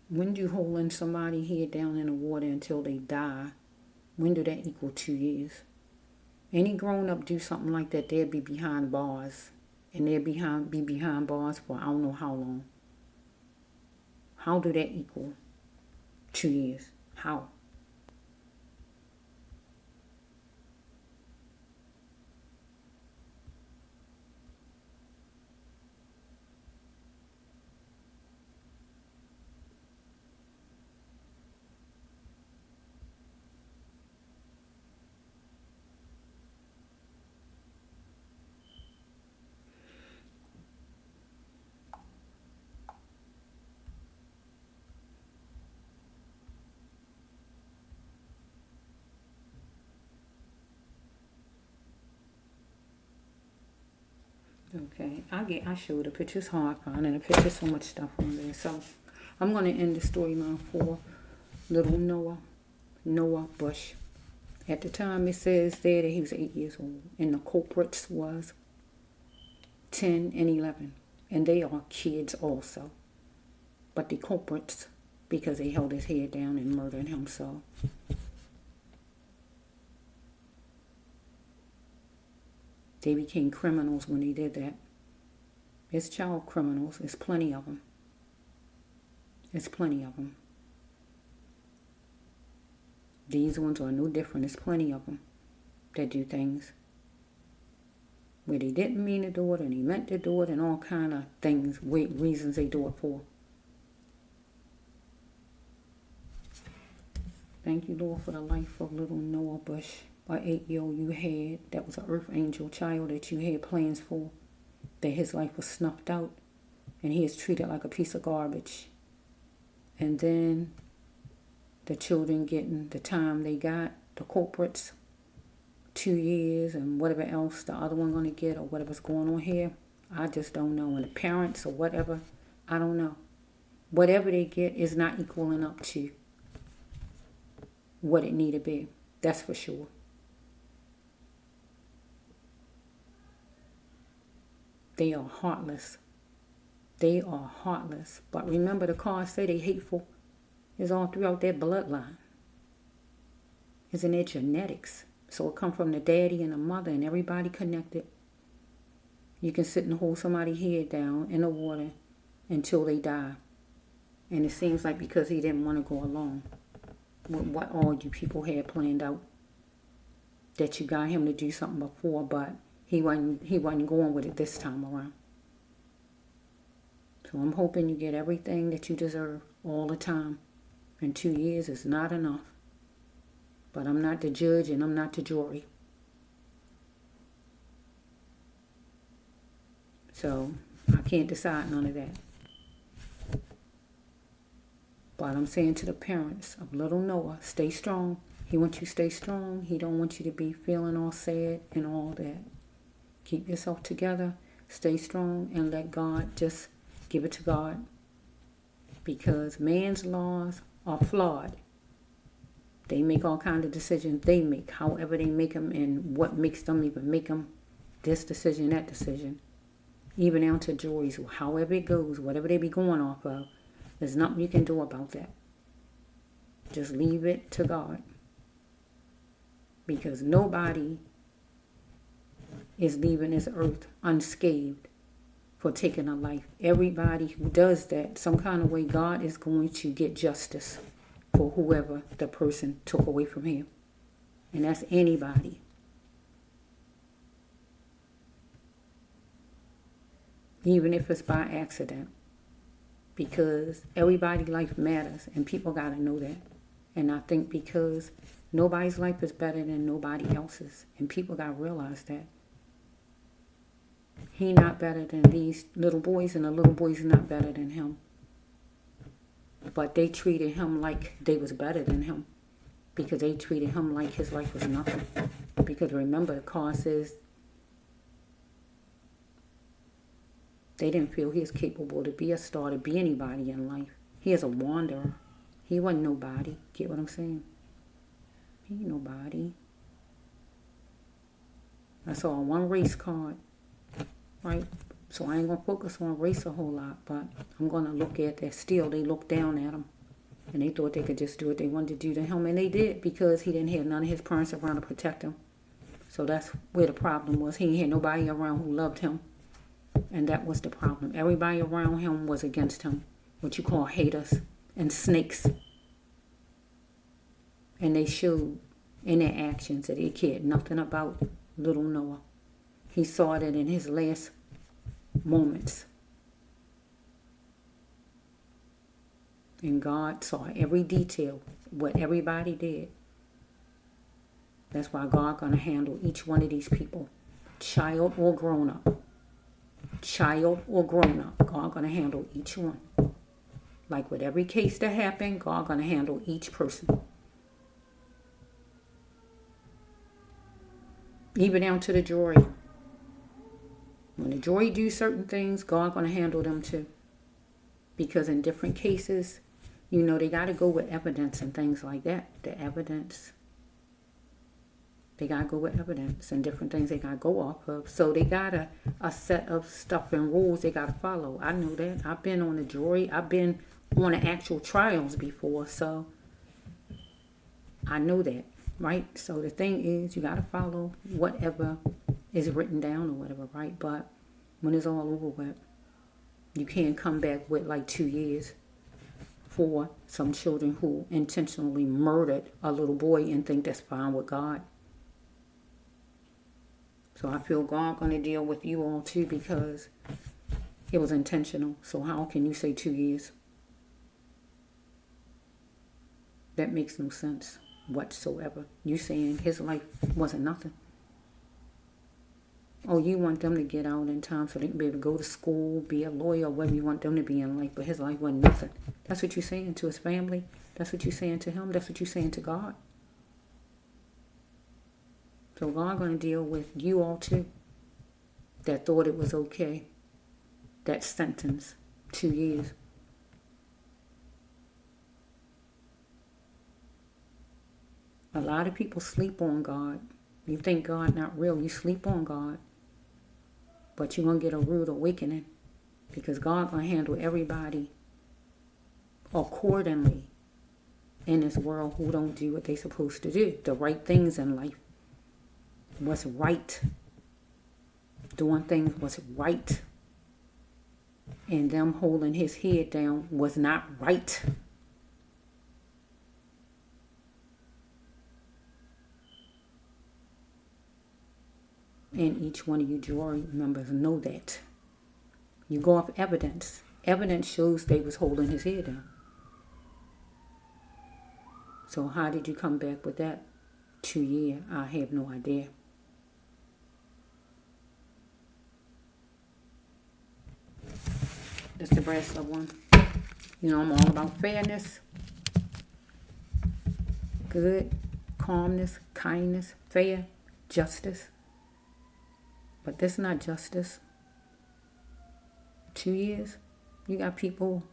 When you holding somebody head down in the water until they die, when do that equal 2 years? Any grown up do something like that, they'll be behind bars. And they'll be behind bars for I don't know how long. How do that equal 2 years? How? Okay, I showed a picture. It's hard finding a picture. So much stuff on there. So I'm going to end the storyline for little Noah Bush. At the time, it says there that he was 8 years old, and the culprits was 10 and 11, and they are kids also. But the culprits, because they held his head down and murdered him, so they became criminals when they did that. It's child criminals. There's plenty of them. There's plenty of them. These ones are no different. There's plenty of them that do things where they didn't mean to do it and they meant to do it and all kind of things, reasons they do it for. Thank you, Lord, for the life of little Noah Bush, an 8-year-old you had that was an earth angel child that you had plans for, that his life was snuffed out and he is treated like a piece of garbage. And then the children getting the time they got, the culprits, 2 years and whatever else the other one going to get or whatever's going on here. I just don't know. And the parents or whatever, I don't know. Whatever they get is not equaling up to what it need to be. That's for sure. They are heartless. They are heartless. But remember, the cards say they hateful. It's all throughout their bloodline. It's in their genetics. So it come from the daddy and the mother and everybody connected. You can sit and hold somebody's head down in the water until they die. And it seems like because he didn't want to go along with what all you people had planned out, that you got him to do something before, but he wasn't going with it this time around. So I'm hoping you get everything that you deserve all the time. And 2 years is not enough. But I'm not the judge and I'm not the jury. So I can't decide none of that. But I'm saying to the parents of little Noah, stay strong. He wants you to stay strong. He don't want you to be feeling all sad and all that. Keep yourself together. Stay strong and let God just give it to God. Because man's laws are flawed. They make all kinds of decisions they make, however they make them and what makes them even make them this decision, that decision. Even down to juries, however it goes, whatever they be going off of, there's nothing you can do about that. Just leave it to God. Because nobody is leaving this earth unscathed for taking a life. Everybody who does that, some kind of way, God is going to get justice for whoever the person took away from him. And that's anybody. Even if it's by accident. Because everybody's life matters and people got to know that. And I think because nobody's life is better than nobody else's. And people got to realize that. He not better than these little boys and the little boys not better than him. But they treated him like they was better than him. Because they treated him like his life was nothing. Because remember, the card says they didn't feel he was capable to be a star, to be anybody in life. He is a wanderer. He wasn't nobody. Get what I'm saying? He ain't nobody. I saw one race card. Right? So I ain't going to focus on race a whole lot, but I'm going to look at that. Still, they looked down at him, and they thought they could just do what they wanted to do to him, and they did because he didn't have none of his parents around to protect him. So that's where the problem was. He had nobody around who loved him, and that was the problem. Everybody around him was against him, what you call haters and snakes. And they showed in their actions that they cared nothing about little Noah. He saw that in his last moments. And God saw every detail, what everybody did. That's why God going to handle each one of these people, child or grown up. Child or grown up, God going to handle each one. Like with every case that happened, God going to handle each person. Even down to the jury. When the jury do certain things, God going to handle them too. Because in different cases, you know, they got to go with evidence and things like that. The evidence. They got to go with evidence and different things they got to go off of. So they got a set of stuff and rules they got to follow. I know that. I've been on the jury. I've been on the actual trials before. So I know that, right? So the thing is, you got to follow whatever is written down or whatever, right? But when it's all over with, you can't come back with like 2 years for some children who intentionally murdered a little boy and think that's fine with God. So I feel God going to deal with you all too, because it was intentional. So how can you say 2 years? That makes no sense whatsoever. You saying his life wasn't nothing. Oh, you want them to get out in time so they can be able to go to school, be a lawyer, whatever you want them to be in life, but his life wasn't nothing. That's what you're saying to his family. That's what you're saying to him. That's what you're saying to God. So God going to deal with you all too, that thought it was okay. That sentence, 2 years. A lot of people sleep on God. You think God not real. You sleep on God. But you're going to get a rude awakening, because God going to handle everybody accordingly in this world who don't do what they supposed to do. The right things in life. What's right. Doing things was right. And them holding his head down was not right. And each one of you jury members know that. You go off evidence. Evidence shows they was holding his head down. So how did you come back with that 2 year? I have no idea. That's the brass love one. You know, I'm all about fairness, good, calmness, kindness, fair, justice. But that's not justice. 2 years. You got people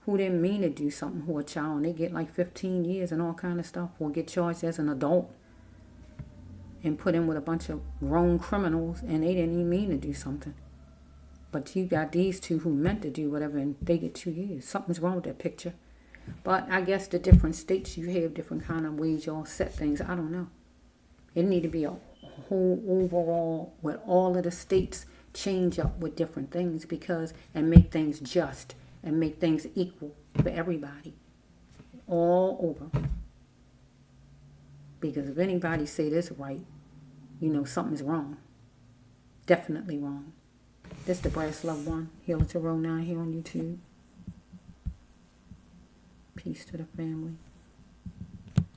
who didn't mean to do something who are a child, and they get like 15 years and all kind of stuff, or get charged as an adult and put in with a bunch of grown criminals, and they didn't even mean to do something. But you got these two who meant to do whatever, and they get 2 years. Something's wrong with that picture. But I guess the different states, you have different kind of ways y'all set things. I don't know. It need to be a whole overall, with all of the states change up with different things, because, and make things just and make things equal for everybody all over. Because if anybody say this right, you know something's wrong. Definitely wrong. This the Brass Love One. Healer to Row 9 here on YouTube. Peace to the family.